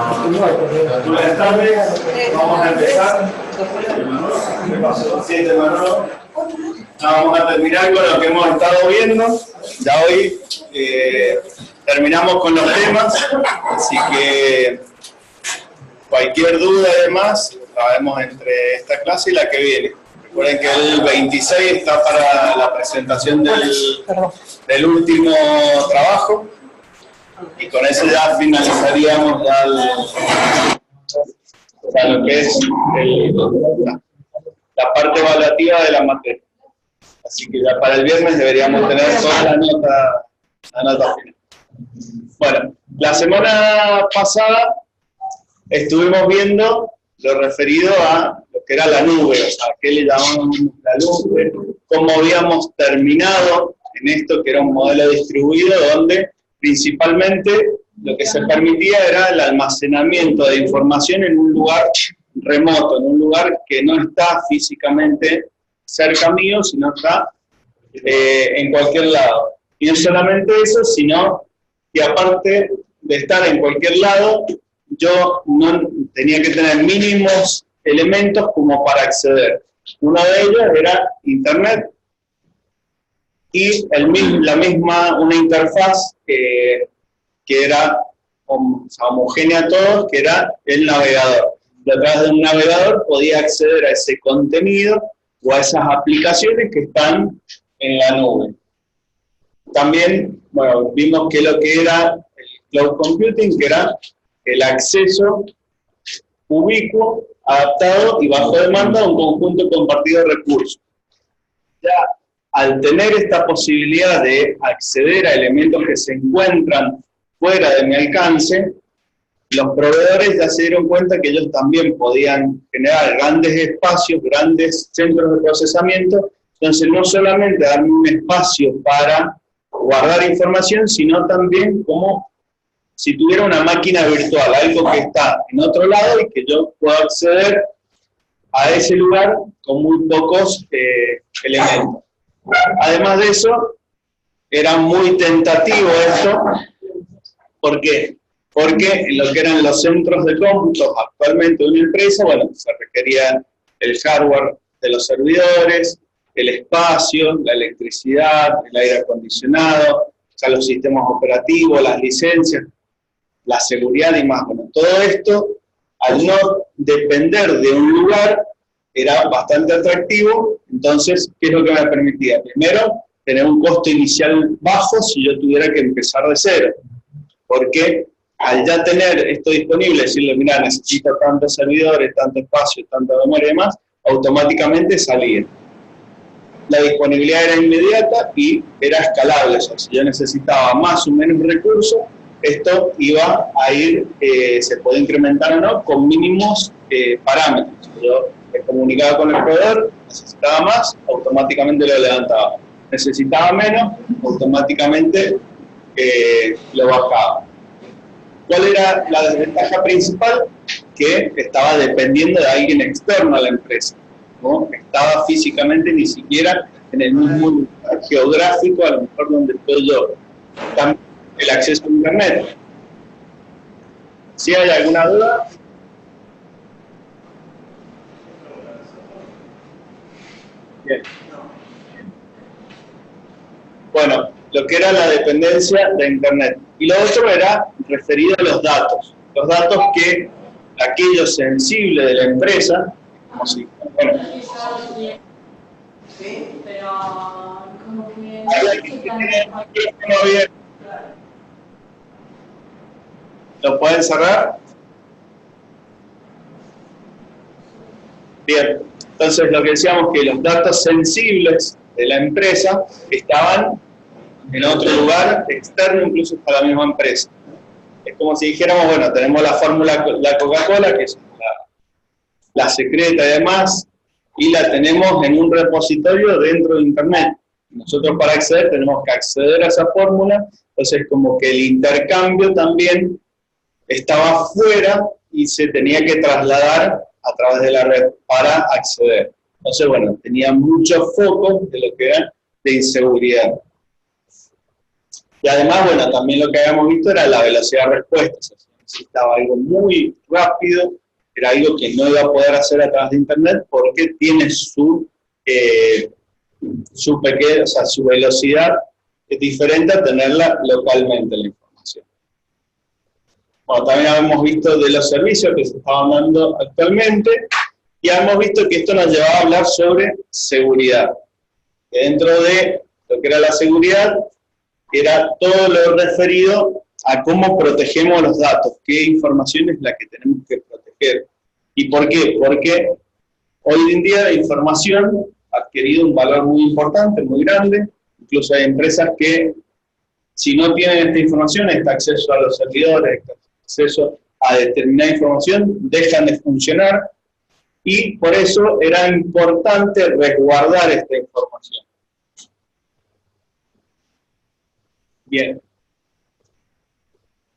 Buenas tardes, vamos a empezar. ¿Qué pasó? ¿Siete, Manolo? Vamos a terminar con lo que hemos estado viendo. Ya hoy terminamos con los temas, así que cualquier duda y demás la vemos entre esta clase y la que viene. Recuerden que el 26 está para la presentación del último trabajo y con eso ya finalizaríamos ya lo que es la parte evaluativa de la materia. Así que ya para el viernes deberíamos tener toda la nota final. Bueno, la semana pasada estuvimos viendo lo referido a lo que era la nube, o sea, qué le llamamos la nube, cómo habíamos terminado en esto que era un modelo distribuido donde principalmente lo que se permitía era el almacenamiento de información en un lugar remoto, en un lugar que no está físicamente cerca mío, sino está en cualquier lado. Y no solamente eso, sino que aparte de estar en cualquier lado, yo no tenía que tener mínimos elementos como para acceder. Uno de ellos era Internet y una interfaz que era homogénea a todos, que era el navegador. Y a través de un navegador podía acceder a ese contenido o a esas aplicaciones que están en la nube. También, bueno, vimos que lo que era el cloud computing, que era el acceso ubicuo, adaptado y bajo demanda a un conjunto compartido de recursos. Ya al tener esta posibilidad de acceder a elementos que se encuentran fuera de mi alcance, los proveedores ya se dieron cuenta que ellos también podían generar grandes espacios, grandes centros de procesamiento. Entonces no solamente darme un espacio para guardar información, sino también como si tuviera una máquina virtual, algo que está en otro lado y que yo puedo acceder a ese lugar con muy pocos elementos. Además de eso, era muy tentativo esto. ¿Por qué? Porque en lo que eran los centros de cómputo actualmente de una empresa, bueno, se requería el hardware de los servidores, el espacio, la electricidad, el aire acondicionado, o sea, los sistemas operativos, las licencias, la seguridad y más. Bueno, todo esto, al no depender de un lugar, era bastante atractivo. Entonces, ¿qué es lo que me permitía? Primero, tener un costo inicial bajo si yo tuviera que empezar de cero. Porque al ya tener esto disponible, decirle, mira, necesito tantos servidores, tanto espacio, tanta memoria y demás, automáticamente salía. La disponibilidad era inmediata y era escalable. O sea, si yo necesitaba más o menos recursos, esto iba a ir, se puede incrementar o no, con mínimos parámetros. Yo me comunicaba con el proveedor, necesitaba más, automáticamente lo levantaba. Necesitaba menos, automáticamente lo bajaba. ¿Cuál era la desventaja principal? Que estaba dependiendo de alguien externo a la empresa. No estaba físicamente ni siquiera en el mismo lugar geográfico, a lo mejor donde estoy yo. También el acceso a Internet. ¿Sí hay alguna duda? Bien. Bueno, lo que era la dependencia de Internet. Y lo otro era referido a los datos. Los datos que aquellos sensibles de la empresa, como si, bueno, sí, pero como que ¿lo pueden cerrar? Bien, entonces lo que decíamos que los datos sensibles de la empresa estaban en otro lugar externo incluso para la misma empresa. Es como si dijéramos, bueno, tenemos la fórmula, la Coca-Cola, que es la secreta y demás, y la tenemos en un repositorio dentro de Internet. Nosotros para acceder tenemos que acceder a esa fórmula, entonces como que el intercambio también estaba fuera y se tenía que trasladar a través de la red para acceder. Entonces, bueno, tenía muchos focos de lo que era de inseguridad. Y además, bueno, también lo que habíamos visto era la velocidad de respuesta. O sea, necesitaba algo muy rápido, era algo que no iba a poder hacer a través de Internet porque tiene su pequeña, o sea, su velocidad es diferente a tenerla localmente la información. Bueno, también hemos visto de los servicios que se estaban dando actualmente y hemos visto que esto nos llevaba a hablar sobre seguridad. Que dentro de lo que era la seguridad era todo lo referido a cómo protegemos los datos, qué información es la que tenemos que proteger. ¿Y por qué? Porque hoy en día la información ha adquirido un valor muy importante, muy grande. Incluso hay empresas que, si no tienen esta información, este acceso a los servidores, este acceso a determinada información, dejan de funcionar. Y por eso era importante resguardar esta información. Bien.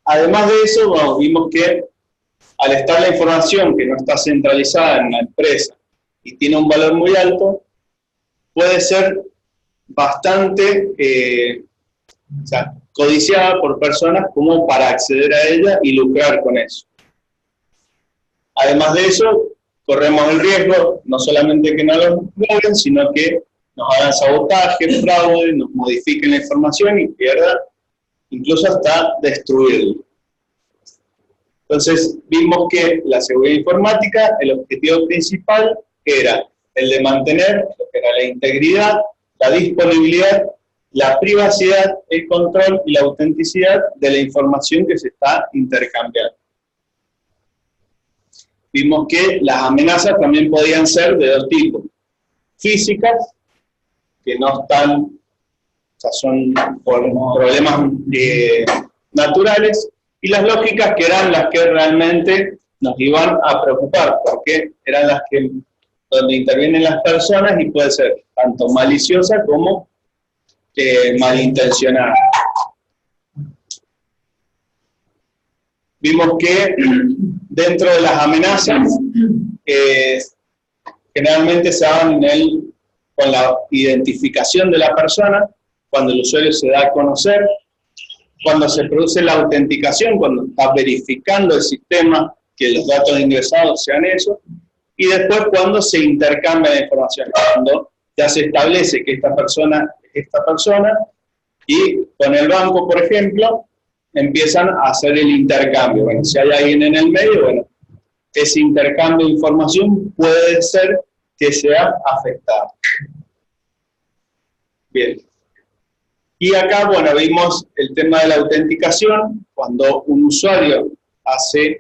Además de eso, bueno, vimos que al estar la información que no está centralizada en la empresa y tiene un valor muy alto, puede ser bastante codiciada por personas como para acceder a ella y lucrar con eso. Además de eso, corremos el riesgo, no solamente que no lo roben, sino que nos hagan sabotaje, fraude, nos modifiquen la información y pierdan, incluso hasta destruirlo. Entonces, vimos que la seguridad informática, el objetivo principal era el de mantener lo que era la integridad, la disponibilidad, la privacidad, el control y la autenticidad de la información que se está intercambiando. Vimos que las amenazas también podían ser de dos tipos: físicas, que no están, o sea, son por problemas naturales, y las lógicas, que eran las que realmente nos iban a preocupar, porque eran las que donde intervienen las personas y puede ser tanto maliciosa como malintencionada. Vimos que dentro de las amenazas generalmente se daban con la identificación de la persona, cuando el usuario se da a conocer, cuando se produce la autenticación, cuando está verificando el sistema que los datos ingresados sean esos, y después cuando se intercambia la información, cuando ya se establece que esta persona es esta persona, y con el banco, por ejemplo, empiezan a hacer el intercambio. Bueno, si hay alguien en el medio, bueno, ese intercambio de información puede ser que sea afectado. Bien. Y acá, bueno, vimos el tema de la autenticación. Cuando un usuario hace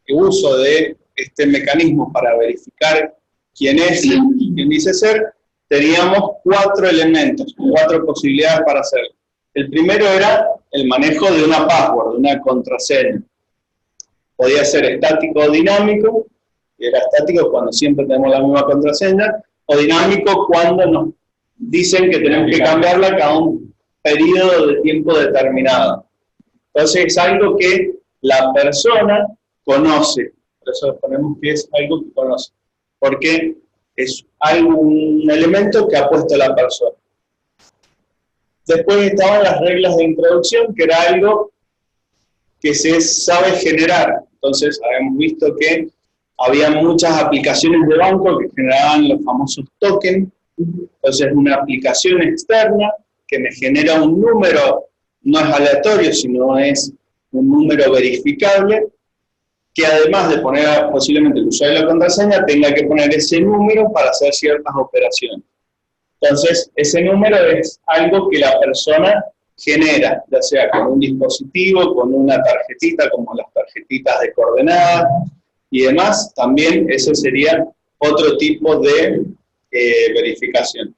uso de este mecanismo para verificar quién es y quién dice ser, teníamos 4 elementos, 4 posibilidades para hacerlo. El primero era el manejo de una password, de una contraseña. Podía ser estático o dinámico, y era estático cuando siempre tenemos la misma contraseña, o dinámico cuando nos dicen que tenemos que cambiarla cada un periodo de tiempo determinado. Entonces es algo que la persona conoce, por eso ponemos que es algo que conoce, porque es un elemento que ha puesto la persona. Después estaban las reglas de introducción, que era algo que se sabe generar. Entonces habíamos visto que había muchas aplicaciones de banco que generaban los famosos tokens. Entonces una aplicación externa que me genera un número, no es aleatorio, sino es un número verificable, que además de poner posiblemente el usuario y la contraseña, tenga que poner ese número para hacer ciertas operaciones. Entonces, ese número es algo que la persona genera, ya sea con un dispositivo, con una tarjetita, como las tarjetitas de coordenadas y demás. También ese sería otro tipo de verificación.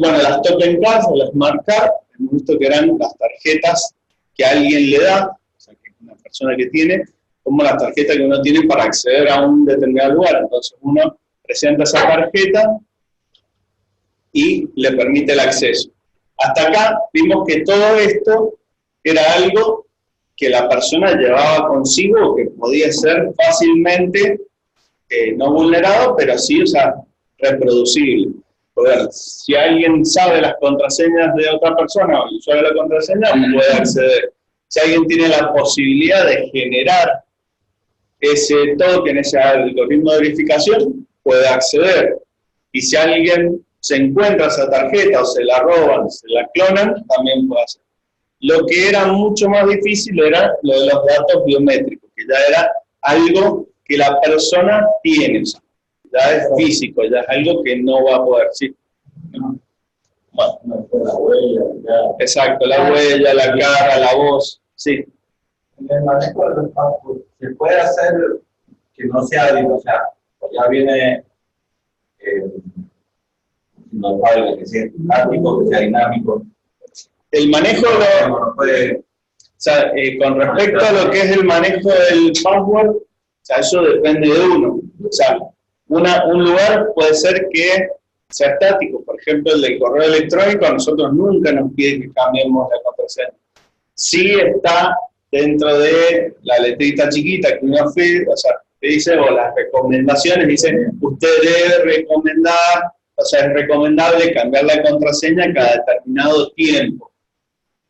Bueno, las token cards o las smart cards, hemos visto que eran las tarjetas que alguien le da, o sea, que una persona que tiene, como la tarjeta que uno tiene para acceder a un determinado lugar. Entonces uno presenta esa tarjeta y le permite el acceso. Hasta acá vimos que todo esto era algo que la persona llevaba consigo, que podía ser fácilmente no vulnerado, pero sí, o sea, reproducible. Porque, si alguien sabe las contraseñas de otra persona o el usuario de la contraseña, puede acceder. si alguien tiene la posibilidad de generar ese token, ese algoritmo de verificación, puede acceder. Y si alguien se encuentra esa tarjeta o se la roban, se la clonan, también puede hacer. Lo que era mucho más difícil era lo de los datos biométricos, que ya era algo que la persona tiene, ya es físico, ya es algo que no va a poder, sí. Bueno. La huella, exacto, la huella, la cara, la voz, sí. En el manejo de los passwords, se puede hacer que no sea ya viene no sabe que sea estático, que sea dinámico. El manejo no puede, o sea, con respecto a lo que es el manejo del password, o sea, eso depende de uno. O sea, un lugar puede ser que sea estático, por ejemplo, el del correo electrónico, a nosotros nunca nos pide que cambiemos la contraseña. Sí está dentro de la letrita chiquita que uno firma, o sea, te dice, o las recomendaciones, dicen, usted debe recomendar, o sea, es recomendable cambiar la contraseña cada determinado tiempo.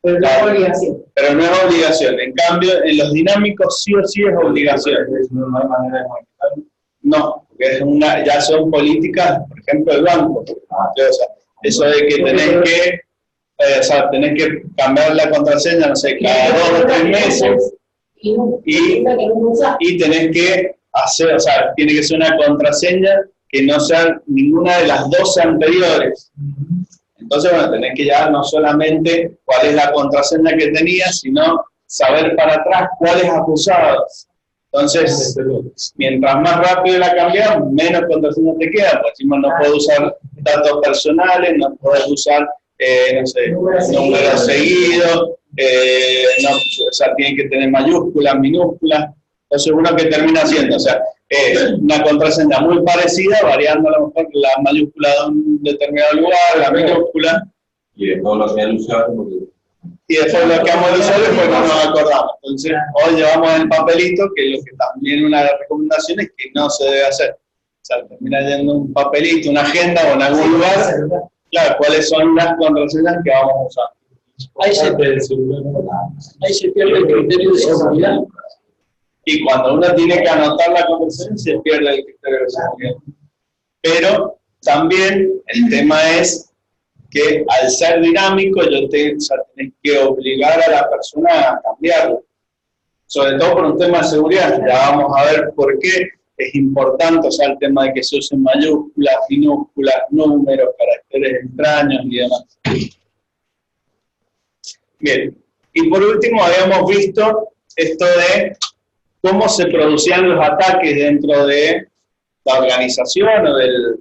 Pero no es obligación. Pero no es obligación. En cambio, en los dinámicos sí o sí es obligación. no hay manera de modificarlo. No, porque es ya son políticas, por ejemplo, del banco. O sea, eso de que tenés que cambiar la contraseña, no sé, cada 2 o 3 meses, y tenés que hacer, o sea, tiene que ser una contraseña que no sea ninguna de las 2 anteriores. Entonces, bueno, tenés que ya no solamente cuál es la contraseña que tenías, sino saber para atrás cuáles acusados. Entonces, mientras más rápido la cambias, menos contraseña te queda, porque encima no puedes usar datos personales, no puedes usar, no sé, números seguidos, o sea, tiene que tener mayúsculas, minúsculas. Entonces, uno que termina haciendo, o sea, una contraseña muy parecida, variando a lo mejor la mayúscula de un determinado lugar, la minúscula. Y después lo que es el usuario. Y después lo que vamos a usar, pues no nos acordamos. Entonces, hoy llevamos el papelito, que es lo que también una de las recomendaciones que no se debe hacer. O sea, termina yendo un papelito, una agenda o en algún lugar, claro, cuáles son las contraseñas que vamos a usar. Ahí se pierde el criterio de seguridad. Y cuando uno tiene que anotar la contraseña, se pierde el criterio de seguridad. Pero también el tema es que al ser dinámico, o sea, tenés que obligar a la persona a cambiarlo. Sobre todo por un tema de seguridad. Ya vamos a ver por qué es importante, o sea, el tema de que se usen mayúsculas, minúsculas, números, caracteres extraños y demás. Bien, y por último habíamos visto esto de cómo se producían los ataques dentro de la organización o del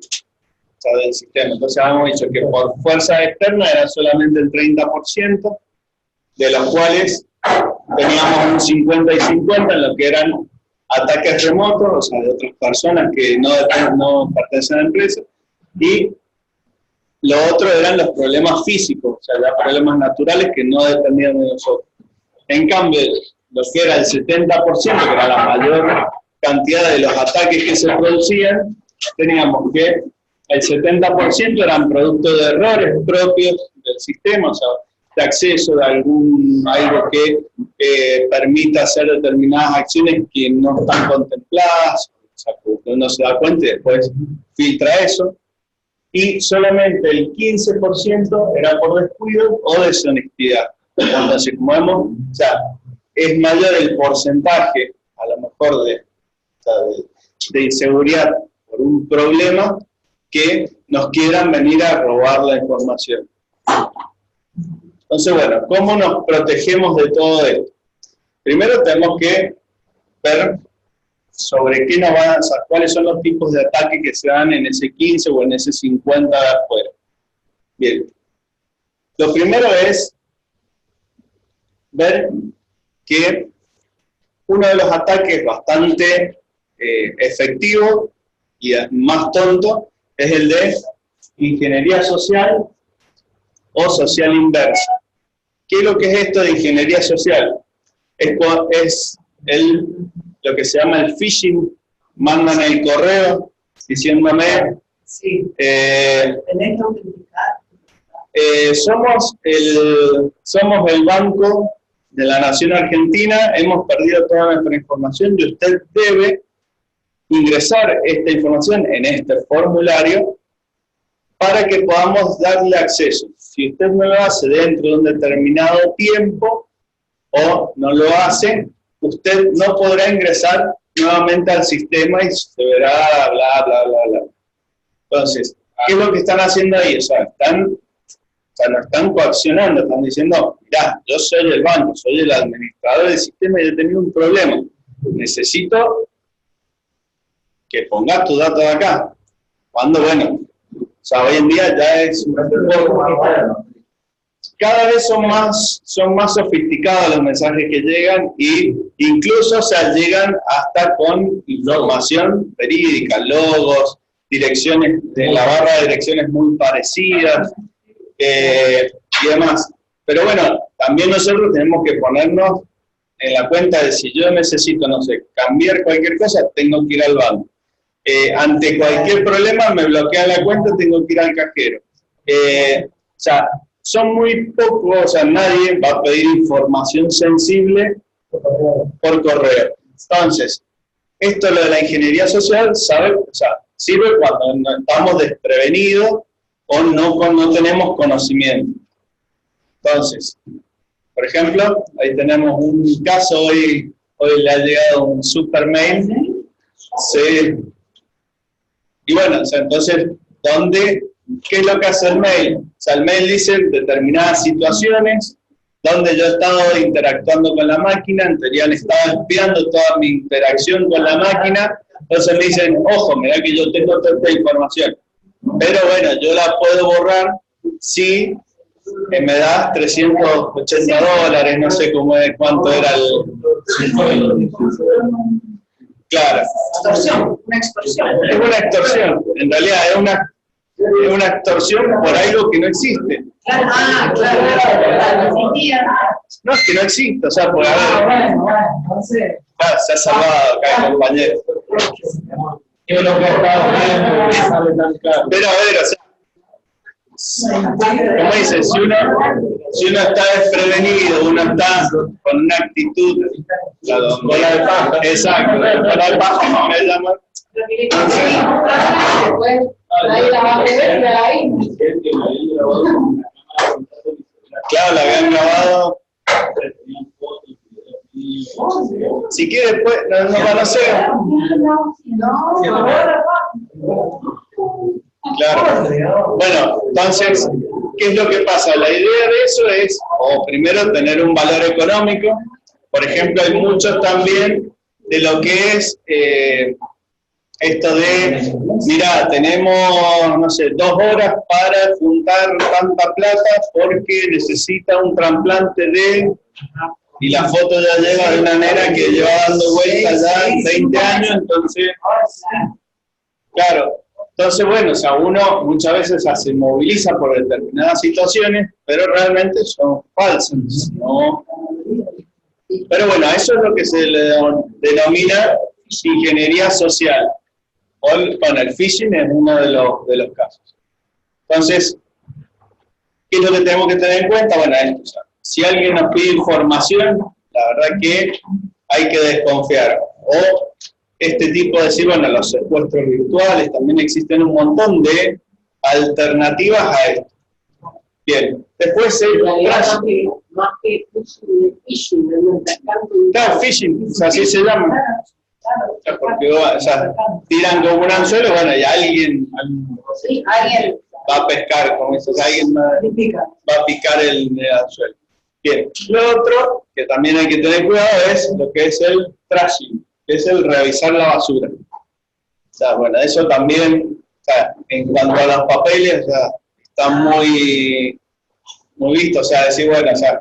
sistema. Entonces habíamos dicho que por fuerza externa era solamente el 30%, de los cuales teníamos un 50 y 50 en lo que eran ataques remotos, o sea, de otras personas que no pertenecen a la empresa, y lo otro eran los problemas físicos, o sea, ya problemas naturales que no dependían de nosotros. En cambio, lo que era el 70%, que era la mayor cantidad de los ataques que se producían, teníamos que el 70% eran producto de errores propios del sistema, o sea, de acceso de algo que permita hacer determinadas acciones que no están contempladas, o sea, que uno se da cuenta y después filtra eso, y solamente el 15% era por descuido o deshonestidad. Entonces, como vemos, o sea, es mayor el porcentaje, a lo mejor, de inseguridad por un problema que nos quieran venir a robar la información. Entonces, bueno, ¿cómo nos protegemos de todo esto? Primero tenemos que ver sobre qué nos van a, o sea, cuáles son los tipos de ataque que se dan en ese 15 o en ese 50 de afuera. Bien. Lo primero es ver que uno de los ataques bastante efectivo y más tonto es el de ingeniería social o social inversa. ¿Qué es lo que es esto de ingeniería social? Es lo que se llama el phishing. Mandan el correo diciéndome Sí. tenés que autenticar. somos el banco de la Nación Argentina, hemos perdido toda nuestra información y usted debe ingresar esta información en este formulario para que podamos darle acceso. Si usted no lo hace dentro de un determinado tiempo o no lo hace, usted no podrá ingresar nuevamente al sistema y se verá bla, bla, bla, bla. Entonces, ¿qué es lo que están haciendo ahí? O sea, nos están coaccionando, están diciendo, mirá, yo soy el banco, soy el administrador del sistema y he tenido un problema. Necesito que pongas tus datos acá. Cuando, bueno, o sea, hoy en día ya es un poco más bueno. Cada vez son más sofisticados los mensajes que llegan y incluso, o sea, llegan hasta con información verídica, logos, direcciones, de la barra de direcciones muy parecidas y demás. Pero bueno, también nosotros tenemos que ponernos en la cuenta de si yo necesito, no sé, cambiar cualquier cosa, tengo que ir al banco. Ante cualquier problema me bloquea la cuenta, tengo que ir al cajero. O sea, son muy pocos, o sea, nadie va a pedir información sensible por correo. Entonces, esto lo de la ingeniería social, ¿sabe? O sea, sirve cuando no estamos desprevenidos o no tenemos conocimiento. Entonces, por ejemplo, ahí tenemos un caso, hoy le ha llegado un super mail, sí. Y bueno, o sea, entonces, ¿qué es lo que hace el mail? O sea, el mail dice determinadas situaciones donde yo he estado interactuando con la máquina, en teoría le estaba espiando toda mi interacción con la máquina, entonces me dicen, ojo, mirá que yo tengo toda esta información, pero bueno, yo la puedo borrar si me das $380, no sé cuánto era el... Claro. Extorsión, una extorsión. Es una extorsión, en realidad es una extorsión por algo que no existe. Claro, claro. No, es que no existe, o sea, por haber... entonces... Claro, se ha salvado acá el compañero. Yo lo que estaba viendo sale tan claro. Pero a ver, o sea, como dice, si uno está desprevenido, uno está con una actitud, bola de paja, exacto, bola de paja, me llaman. Ahí la va a ver, ahí. Claro, la habían grabado. Si quiere después, no van a hacer. Claro. Bueno, entonces, ¿qué es lo que pasa? La idea de eso es, primero, tener un valor económico. Por ejemplo, hay muchos también de lo que es esto de, mirá, tenemos, no sé, 2 horas para juntar tanta plata porque necesita un trasplante de... Y la foto ya lleva de una nena que lleva dando vueltas ya 20 años, entonces... Claro. Entonces, bueno, o sea, uno muchas veces se moviliza por determinadas situaciones, pero realmente son falsas, ¿no? Pero bueno, eso es lo que se le denomina ingeniería social. Bueno, el phishing es uno de los casos. Entonces, ¿qué es lo que tenemos que tener en cuenta? Bueno, esto, o sea, si alguien nos pide información, la verdad que hay que desconfiar. O este tipo de decir, bueno, los secuestros virtuales, también existen un montón de alternativas a esto. Bien, después Más que phishing, claro, phishing, o sea, así se llama. O sea, porque o sea, tiran como un anzuelo, bueno, y alguien va a pescar, como dices, alguien va a picar el anzuelo. Bien, lo otro que también hay que tener cuidado es lo que es el trashing, que es el revisar la basura. O sea, bueno, eso también, o sea, en cuanto a los papeles, o sea, está muy visto, o sea, decir, bueno, o sea,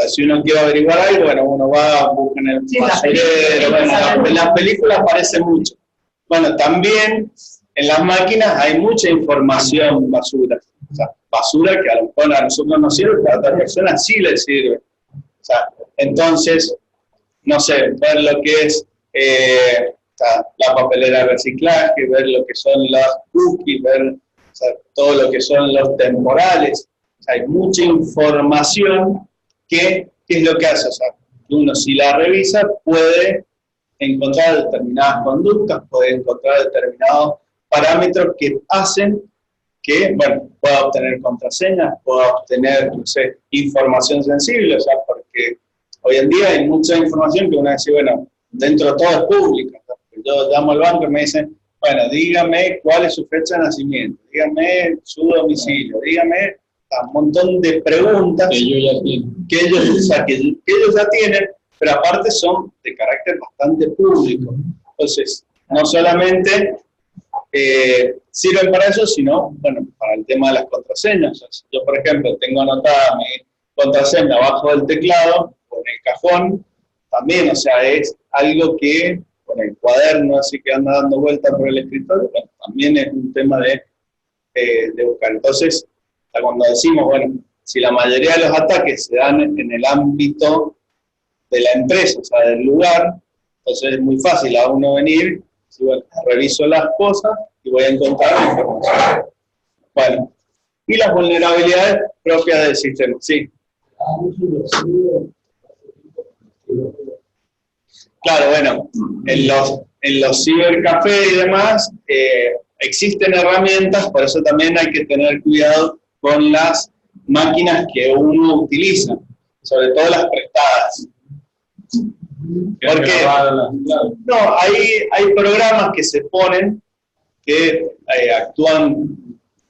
si uno quiere averiguar algo, bueno, uno va, busca en el basurero, bueno, en las películas aparece mucho. Bueno, también en las máquinas hay mucha información basura. O sea, basura que a lo mejor a nosotros nos sirve, pero a otras personas sí les sirve. O sea, entonces, no sé, ver lo que es o sea, la papelera de reciclaje, ver lo que son las cookies, ver o sea, todo lo que son los temporales. O sea, hay mucha información que ¿qué es lo que hace? O sea, uno si la revisa puede encontrar determinadas conductas, puede encontrar determinados parámetros que hacen que, bueno, pueda obtener contraseñas, pueda obtener, no sé, información sensible, o sea, porque hoy en día hay mucha información que uno dice, bueno, dentro de todo es pública. Yo llamo al banco y me dicen, bueno, dígame cuál es su fecha de nacimiento, dígame su domicilio, dígame un montón de preguntas Que yo ya tengo. que ellos ya tienen, pero aparte son de carácter bastante público. Entonces, no solamente sirven para eso, sino, bueno, para el tema de las contraseñas. O sea, si yo, por ejemplo, tengo anotada mi contraseña abajo del teclado o en el cajón, también, o sea, es algo que, con el cuaderno así que anda dando vueltas por el escritorio, bueno, también es un tema de buscar. Entonces, cuando decimos, bueno, si la mayoría de los ataques se dan en el ámbito de la empresa, o sea, del lugar, entonces es muy fácil a uno venir, si bueno, reviso las cosas y voy a encontrar la información. Bueno, y las vulnerabilidades propias del sistema, sí. Claro, bueno, en los cibercafés y demás existen herramientas, por eso también hay que tener cuidado con las máquinas que uno utiliza, sobre todo las prestadas. Porque no, hay programas que se ponen que actúan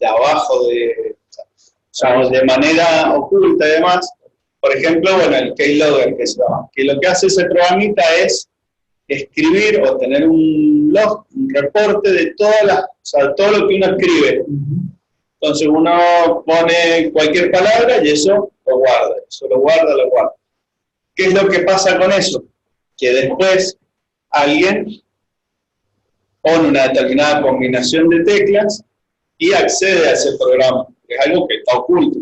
de abajo, de manera oculta y demás. Por ejemplo, bueno, el keylogger, que lo que hace ese programita es escribir o tener un log, un reporte de todo lo que uno escribe. Entonces uno pone cualquier palabra y eso lo guarda. ¿Qué es lo que pasa con eso? Que después alguien pone una determinada combinación de teclas y accede a ese programa, que es algo que está oculto.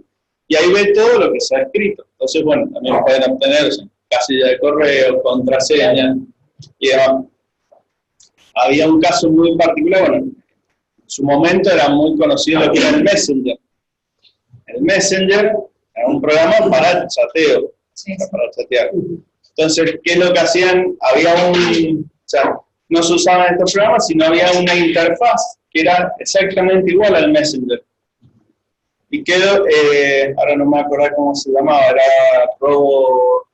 Y ahí ve todo lo que se ha escrito. Entonces, bueno, también pueden obtener casilla de correo, contraseña y demás. Había un caso muy particular, bueno, en su momento era muy conocido lo que era el Messenger. El Messenger era un programa para el chateo, para chatear. Entonces, ¿qué es lo que hacían? No se usaban estos programas, sino había una interfaz que era exactamente igual al Messenger. Y quedó, ahora no me acuerdo cómo se llamaba, era Robo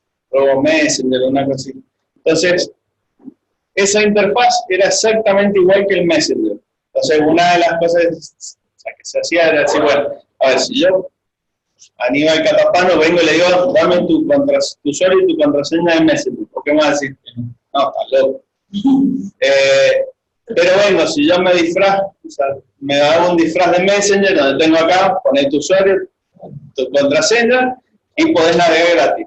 Messenger, una cosa así. Entonces, esa interfaz era exactamente igual que el Messenger. Entonces, una de las cosas que se hacía era decir, bueno, a ver, si yo, Aníbal Catapano, vengo y le digo, dame tu usuario y tu contraseña de Messenger, ¿por qué me vas a decir que no? No, está loco. Pero bueno, si yo me disfrazo, me hago un disfraz de Messenger, donde tengo acá, pones tu usuario, tu contraseña, y podés navegar gratis.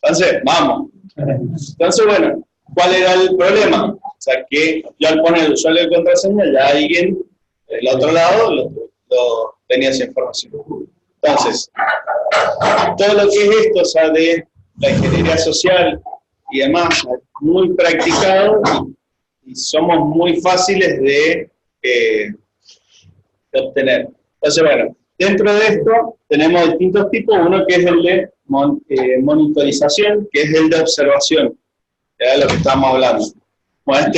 Entonces, vamos. Entonces, bueno, ¿cuál era el problema? O sea, que yo al poner el usuario de contraseña, ya alguien del otro lado lo tenía esa información. Entonces, todo lo que es esto, o sea, de la ingeniería social y demás, muy practicado y somos muy fáciles de obtener. Entonces, bueno, dentro de esto tenemos distintos tipos, uno que es el de monitorización, que es el de observación, que es lo que estamos hablando. Bueno,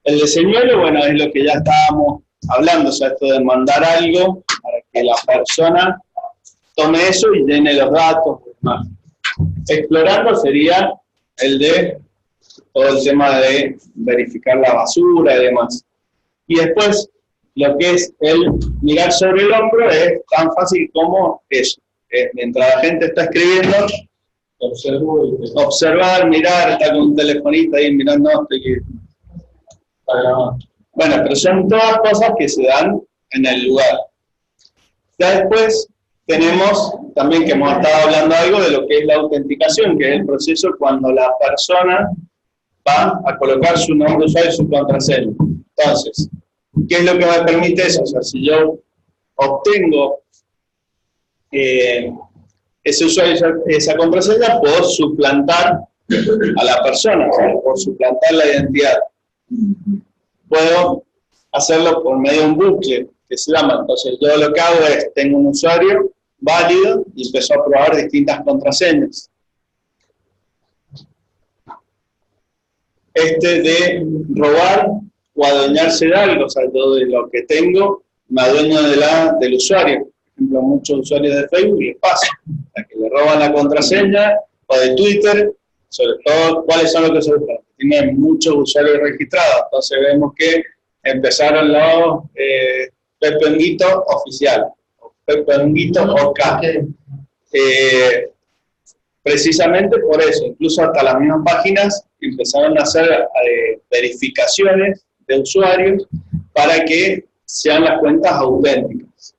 el de señuelo, bueno, es lo que ya estábamos hablando, o sea, esto de mandar algo para que la persona tome eso y llene los datos y demás. Explorando sería el de todo el tema de verificar la basura y demás. Y después, lo que es el mirar sobre el hombro es tan fácil como eso. Mientras la gente está escribiendo, observar, mirar, está con un telefonito ahí mirando. Bueno, pero son todas cosas que se dan en el lugar. Ya después tenemos también que hemos estado hablando algo de lo que es la autenticación, que es el proceso cuando la persona va a colocar su nombre de usuario y su contraseña. Entonces, ¿qué es lo que me permite eso? O sea, si yo obtengo ese usuario y esa contraseña, puedo suplantar a la persona, o sea, puedo suplantar la identidad. Puedo hacerlo por medio de un bucle que se llama. Entonces, yo lo que hago es, tengo un usuario, válido y empezó a probar distintas contraseñas. De robar o adueñarse de algo, o sea, yo de lo que tengo me adueño del usuario. Por ejemplo, a muchos usuarios de Facebook les pasa, que le roban la contraseña, o de Twitter, sobre todo, ¿cuáles son los que se buscan? Tienen muchos usuarios registrados, entonces vemos que empezaron los Pepenguitos oficial, o Pepenguitos OK. Precisamente por eso, incluso hasta las mismas páginas empezaron a hacer verificaciones de usuarios para que sean las cuentas auténticas.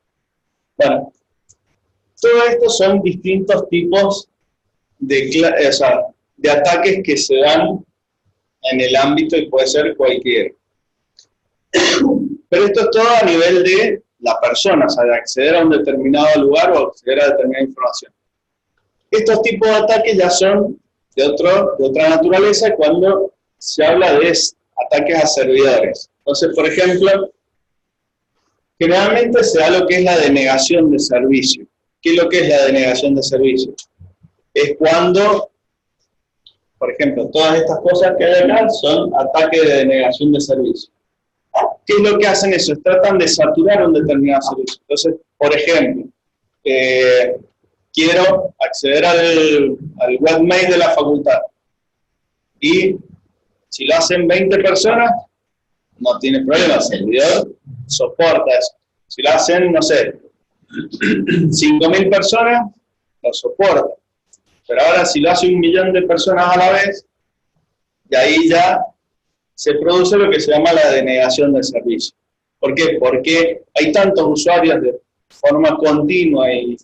Bueno, todo esto son distintos tipos de ataques que se dan en el ámbito y puede ser cualquiera. Pero esto es todo a nivel de la persona, o sea, de acceder a un determinado lugar o acceder a determinada información. Estos tipos de ataques ya son de otra naturaleza cuando se habla de ataques a servidores. Entonces, por ejemplo, generalmente se da lo que es la denegación de servicio. ¿Qué es lo que es la denegación de servicio? Es cuando, por ejemplo, todas estas cosas que hay acá son ataques de denegación de servicio. ¿Qué es lo que hacen eso? Tratan de saturar un determinado servicio. Entonces, por ejemplo, quiero acceder al webmail de la facultad. Y si lo hacen 20 personas, no tiene problema, el servidor soporta eso. Si lo hacen, no sé, 5.000 personas, lo soporta. Pero ahora si lo hace 1 millón de personas a la vez, y ahí ya se produce lo que se llama la denegación del servicio. ¿Por qué? Porque hay tantos usuarios de forma continua y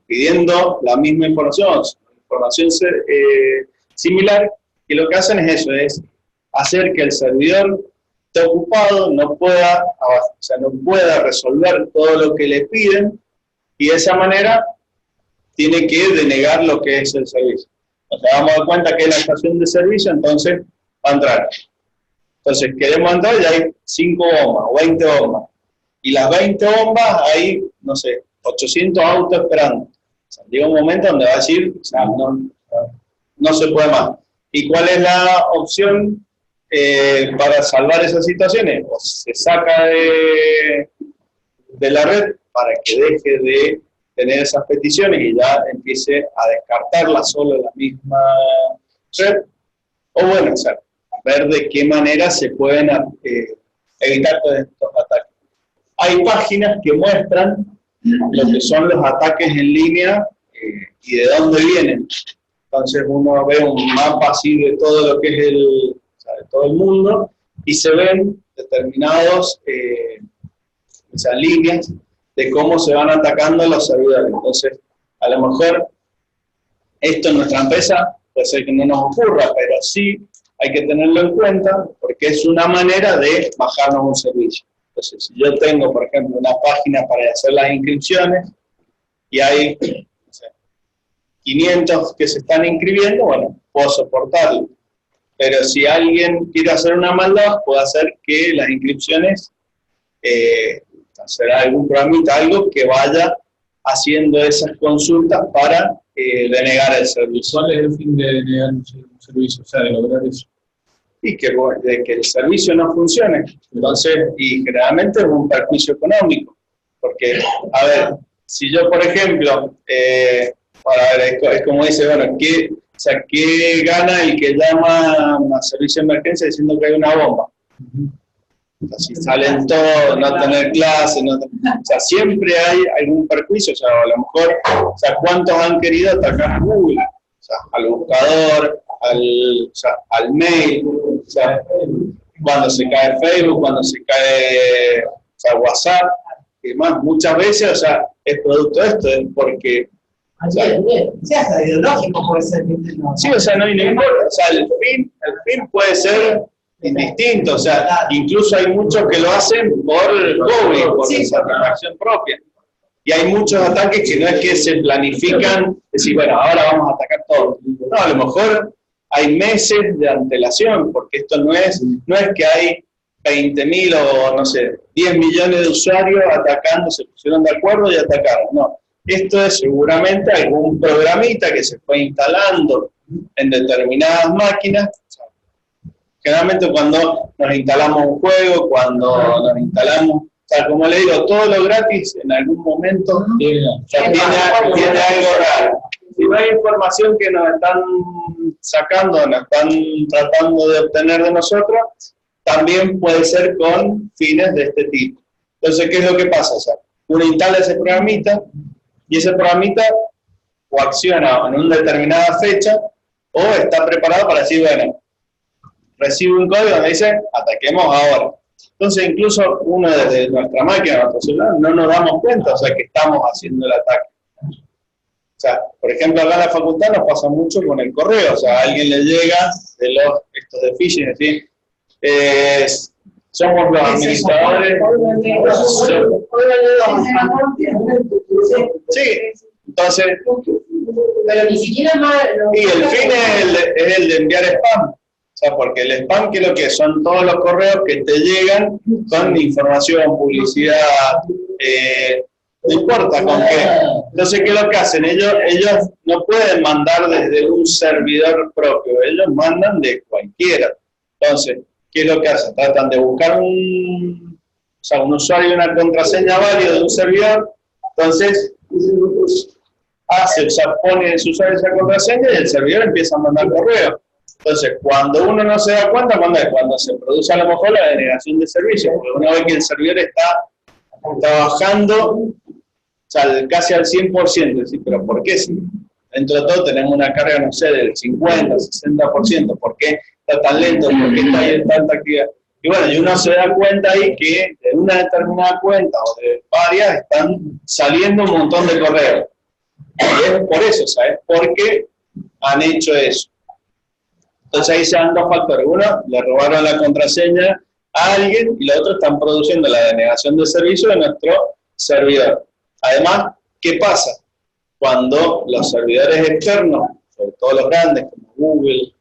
pidiendo la misma información similar, y lo que hacen es eso, es hacer que el servidor esté ocupado, no pueda resolver todo lo que le piden, y de esa manera tiene que denegar lo que es el servicio. Nos damos cuenta que es la estación de servicio, entonces va a entrar. Entonces queremos entrar y hay 5 bombas o 20 bombas. Y las 20 bombas hay, no sé, 800 autos esperando. O sea, llega un momento donde va a decir, o sea, no se puede más. ¿Y cuál es la opción para salvar esas situaciones? O se saca de la red para que deje de tener esas peticiones y ya empiece a descartarlas solo en la misma red. O bueno, o sea, ver de qué manera se pueden evitar todos estos ataques. Hay páginas que muestran lo que son los ataques en línea y de dónde vienen. Entonces uno ve un mapa así de todo lo que es de todo el mundo y se ven determinados líneas de cómo se van atacando los servidores. Entonces, a lo mejor esto en nuestra empresa puede ser que no nos ocurra, pero sí hay que tenerlo en cuenta porque es una manera de bajarnos un servicio. Entonces, si yo tengo, por ejemplo, una página para hacer las inscripciones y hay 500 que se están inscribiendo, bueno, puedo soportarlo. Pero si alguien quiere hacer una maldad, puede hacer que las inscripciones, hacer algún programita, algo que vaya haciendo esas consultas para denegar el servicio. ¿Cuál es el fin de denegar un servicio? O sea, de lograr eso. Y que el servicio no funcione. Entonces, y generalmente es un perjuicio económico. Porque, a ver, si yo, por ejemplo, es como dice, bueno, ¿qué gana el que llama a servicio de emergencia diciendo que hay una bomba? Entonces, si salen todos, no tener clases, o sea, siempre hay algún perjuicio, o sea, a lo mejor, o sea, ¿cuántos han querido atacar a Google? O sea, al buscador, al mail, o sea, cuando se cae Facebook, cuando se cae WhatsApp, y demás, muchas veces, o sea, es producto de esto, es porque... Sí, hasta ideológico puede ser. Sí, o sea, no importa, o sea, el fin puede ser indistinto, o sea, incluso hay muchos que lo hacen por hobby, por satisfacción propia. Y hay muchos ataques que no es que se planifican, decir, bueno, ahora vamos a atacar todo. No, a lo mejor hay meses de antelación, porque esto no es que hay 20.000 o, no sé, 10 millones de usuarios atacando, se pusieron de acuerdo y atacaron. No, Esto es seguramente algún programita que se fue instalando en determinadas máquinas. Generalmente cuando nos instalamos un juego, cuando nos instalamos, o sea, como le digo, todo lo gratis en algún momento tiene algo raro. Si no hay información que nos están sacando, nos están tratando de obtener de nosotros, también puede ser con fines de este tipo. Entonces, ¿qué es lo que pasa? O sea, uno instala ese programita y ese programita o acciona en una determinada fecha o está preparado para decir, bueno, recibe un código donde dice, ataquemos ahora. Entonces, incluso uno desde nuestra máquina, nuestro celular, no nos damos cuenta, o sea, que estamos haciendo el ataque. O sea, por ejemplo, acá en la facultad nos pasa mucho con el correo, o sea, a alguien le llega de estos de phishing, es decir, somos los administradores. Sí, entonces. Pero ni siquiera más. Y el fin es el de enviar spam. O sea, porque el spam, ¿qué es lo que es? Son todos los correos que te llegan con información, publicidad, no importa con qué. Entonces, ¿qué es lo que hacen? Ellos no pueden mandar desde un servidor propio, ellos mandan de cualquiera. Entonces, ¿qué es lo que hacen? Tratan de buscar un usuario y una contraseña válida de un servidor, entonces pone su usuario y esa contraseña y el servidor empieza a mandar correos. Entonces, cuando uno no se da cuenta, cuando se produce a lo mejor la denegación de servicio, porque una vez que el servidor está trabajando casi al 100%, ¿sí? Pero ¿por qué? Si dentro de todo tenemos una carga, no sé, del 50, 60%, ¿por qué está tan lento? ¿Por qué está ahí en tanta actividad? Y bueno, y uno se da cuenta ahí que de una determinada cuenta o de varias están saliendo un montón de correos. Y es por eso, ¿sabes? Porque han hecho eso. Entonces ahí se dan dos factores. Uno, le robaron la contraseña a alguien y la otra están produciendo la denegación de servicio de nuestro servidor. Además, ¿qué pasa? Cuando los servidores externos, sobre todo los grandes como Google,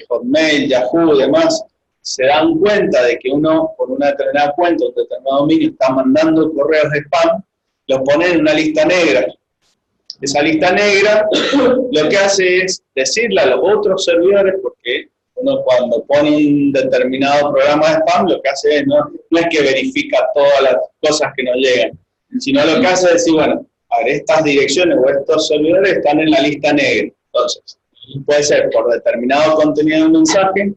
Hotmail, Yahoo y demás, se dan cuenta de que uno, por una determinada cuenta, un determinado dominio, está mandando correos de spam, los ponen en una lista negra. Esa lista negra lo que hace es decirle a los otros servidores, porque uno cuando pone un determinado programa de spam, lo que hace es no es que verifica todas las cosas que nos llegan, sino lo que hace es decir, bueno, a ver, estas direcciones o estos servidores están en la lista negra. Entonces, puede ser por determinado contenido de un mensaje,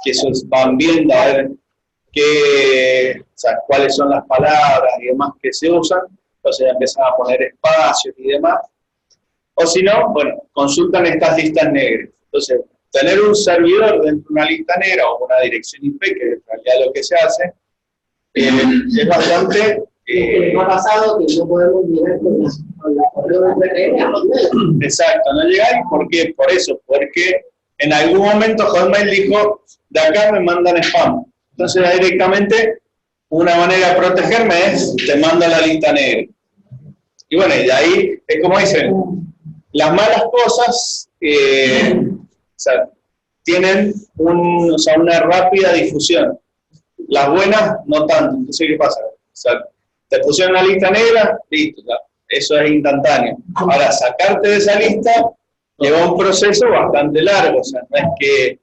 que esos van viendo a ver cuáles son las palabras y demás que se usan, entonces ya empiezan a poner espacios y demás. O si no, bueno, consultan estas listas negras. Entonces, tener un servidor dentro de una lista negra o una dirección IP, que en realidad lo que se hace, es bastante... no ha pasado que no podemos llegar con la correo de URL. Exacto, no llegáis. ¿Por qué? Por eso, porque en algún momento Hotmail dijo, de acá me mandan spam. Entonces directamente, una manera de protegerme es, te mando la lista negra. Y bueno, y de ahí, es como dicen, las malas cosas tienen una rápida difusión. Las buenas, no tanto. Entonces, ¿qué pasa? Te pusieron una lista negra, listo, eso es instantáneo. Ahora, sacarte de esa lista lleva un proceso bastante largo, o sea, no es que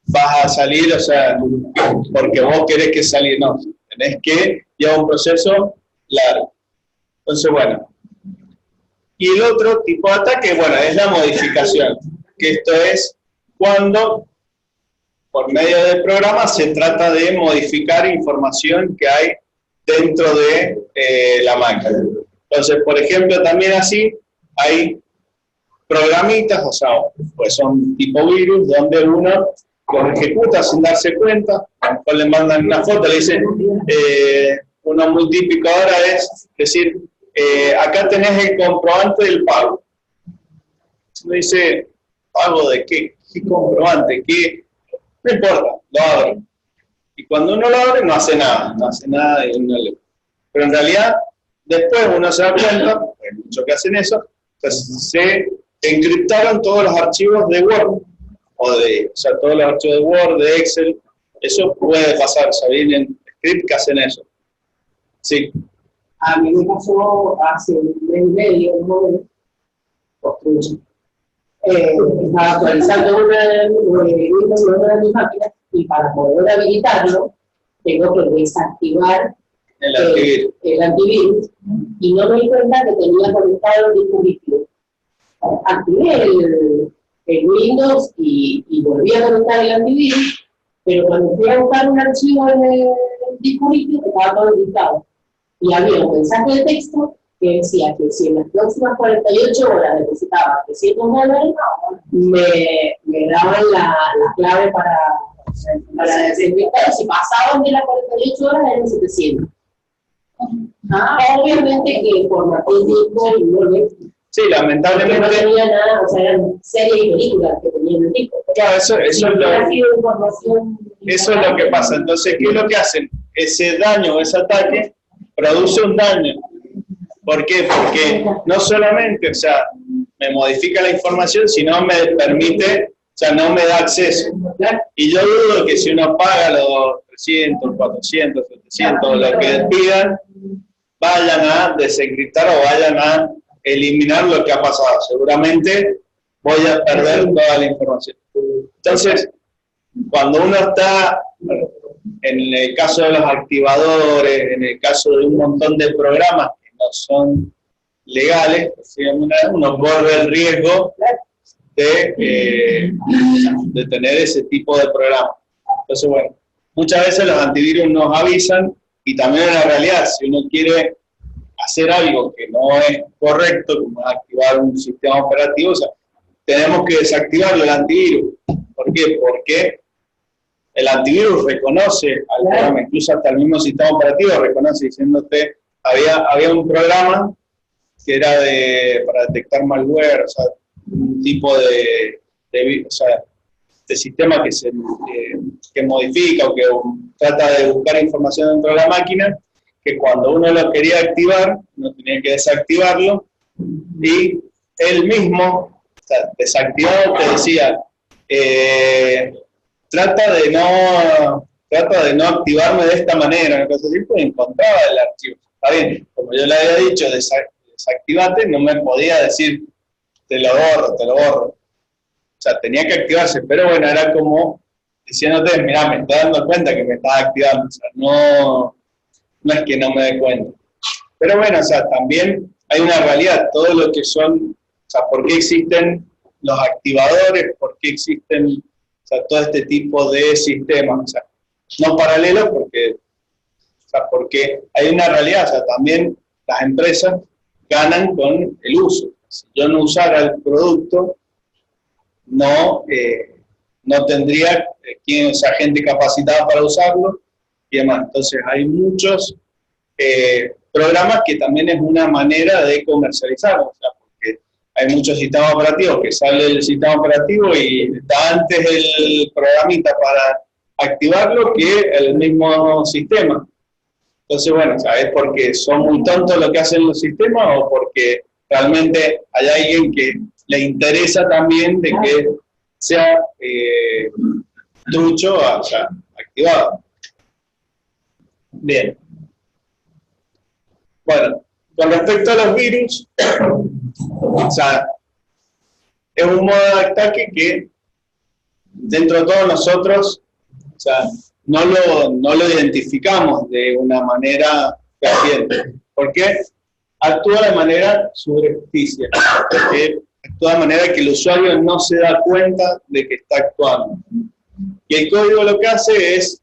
vas a salir, o sea, porque vos querés que salir, no, tenés que llevar un proceso largo. Entonces, bueno. Y el otro tipo de ataque, bueno, es la modificación, que esto es cuando, por medio del programa, se trata de modificar información que hay dentro de la máquina. Entonces, por ejemplo, también así hay programitas, o sea, pues son tipo virus, donde uno los ejecuta sin darse cuenta, a lo mejor le mandan una foto, le dicen, uno muy típico ahora es decir, acá tenés el comprobante del pago. Uno dice, ¿pago de qué? ¿Qué comprobante? ¿Qué? No importa, lo abre. Y cuando uno lo abre, no hace nada y uno lee. Pero en realidad, después uno se da cuenta, hay muchos que hacen eso, pues se encriptaron todos los archivos de Word, o sea, todos los archivos de Word, de Excel, eso puede pasar, ¿saben? En script que hacen eso. Sí. A mí me pasó hace un mes y medio, más o menos, estaba actualizando una de mis máquinas y para poder habilitarlo tengo que desactivar el antivirus y no me di cuenta que tenía conectado el dispositivo. Activé el Windows y volví a conectar el antivirus, pero cuando fui a buscar un archivo en el dispositivo estaba todo editado. Y había un mensaje de texto que decía que si en las próximas 48 horas depositaba $300, me daban la clave para desencriptar. Si pasaban de las 48 horas eran 700. Obviamente que por más tiempo no le... Sí, lamentablemente. No tenía nada, o sea, eran series y películas que tenían el disco. Claro, eso es lo que pasa. Entonces, ¿qué es lo que hacen? Ese daño, ese ataque, produce un daño. ¿Por qué? Porque no solamente, o sea, me modifica la información, sino me permite, o sea, no me da acceso. Y yo dudo que si uno paga los 300, 400, 700, lo que pidan, vayan a desencriptar o vayan a eliminar lo que ha pasado. Seguramente voy a perder toda la información. Entonces, cuando uno está, en el caso de los activadores, en el caso de un montón de programas que no son legales, uno corre el riesgo de tener ese tipo de programas. Entonces, bueno, muchas veces los antivirus nos avisan y también en la realidad, si uno quiere hacer algo que no es correcto, como activar un sistema operativo, o sea, tenemos que desactivarlo el antivirus. ¿Por qué? Porque el antivirus reconoce al programa, incluso hasta el mismo sistema operativo reconoce, diciéndote, había un programa que era para detectar malware, o sea, un tipo de sistema que modifica o que trata de buscar información dentro de la máquina, que cuando uno lo quería activar, uno tenía que desactivarlo, y él mismo, o sea, desactivado, te decía, trata de no activarme de esta manera, entonces pues encontraba el archivo. Está bien, como yo le había dicho, desactivate, no me podía decir, te lo borro. O sea, tenía que activarse, pero bueno, era como diciéndote, mira, me estoy dando cuenta que me estás activando, o sea, no es que no me dé cuenta. Pero bueno, o sea, también hay una realidad, todo lo que son, o sea, ¿por qué existen los activadores? ¿Por qué existen, o sea, todo este tipo de sistemas? O sea, no paralelos porque hay una realidad, o sea, también las empresas ganan con el uso. Si yo no usara el producto, no tendría gente capacitada para usarlo y demás. Entonces hay muchos programas que también es una manera de comercializarlos, o sea, porque hay muchos sistemas operativos que sale el sistema operativo y está antes el programita para activarlo que el mismo sistema. Entonces, bueno, ¿sabes? Porque son muy tontos lo que hacen los sistemas o porque realmente hay alguien que le interesa también de que sea trucho, o sea, activado. Bien. Bueno, con respecto a los virus, o sea, es un modo de ataque que dentro de todos nosotros, o sea, no lo identificamos de una manera fehaciente. ¿Por qué? Actúa de manera subrepticia, porque actúa de manera que el usuario no se da cuenta de que está actuando. Y el código lo que hace es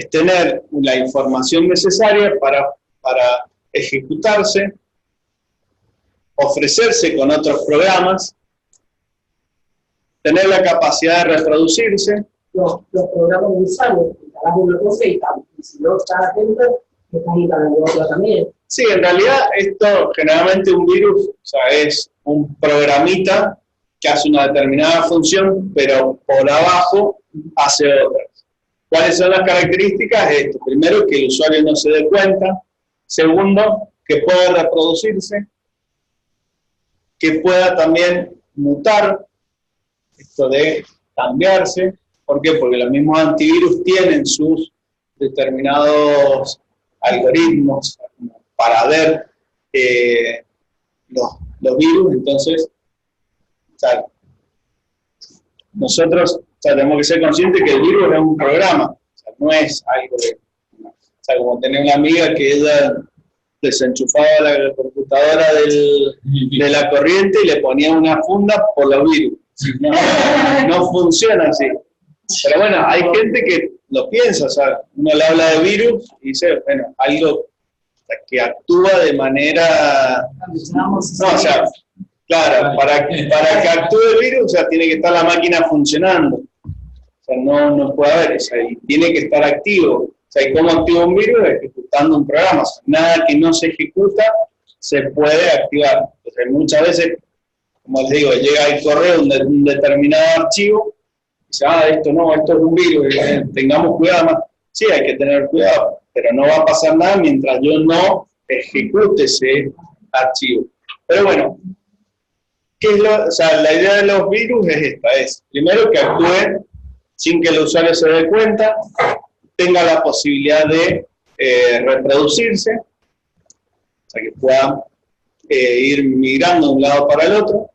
tener la información necesaria para ejecutarse, ofrecerse con otros programas, tener la capacidad de reproducirse. Los programas de usuario, instalamos una cosa y si no estás atento, estás instalando otra también. Sí, en realidad esto generalmente un virus, o sea, es un programita que hace una determinada función, pero por abajo hace otras. ¿Cuáles son las características? Esto. Primero, que el usuario no se dé cuenta. Segundo, que pueda reproducirse, que pueda también mutar, esto de cambiarse. ¿Por qué? Porque los mismos antivirus tienen sus determinados algoritmos para ver los virus. Entonces, o sea, nosotros tenemos que ser conscientes que el virus es un programa, o sea, no es algo de... O sea, como tenía una amiga que ella desenchufaba la computadora de la corriente y le ponía una funda por los virus. No, no funciona así. Pero bueno, hay gente que lo piensa, o sea, uno le habla de virus y dice, bueno, algo que actúa de manera... No, o sea, claro, para que actúe el virus, o sea, tiene que estar la máquina funcionando. O sea, no puede haber, o sea, y tiene que estar activo. O sea, ¿y cómo activa un virus? Ejecutando un programa. O sea, nada que no se ejecuta se puede activar. Entonces, muchas veces, como les digo, llega el correo un determinado archivo, y dice, esto es un virus, tengamos cuidado más. Sí, hay que tener cuidado, pero no va a pasar nada mientras yo no ejecute ese archivo. Pero bueno, o sea, la idea de los virus es esta, es primero que actúe sin que el usuario se dé cuenta, tenga la posibilidad de reproducirse, o sea, que pueda ir migrando de un lado para el otro.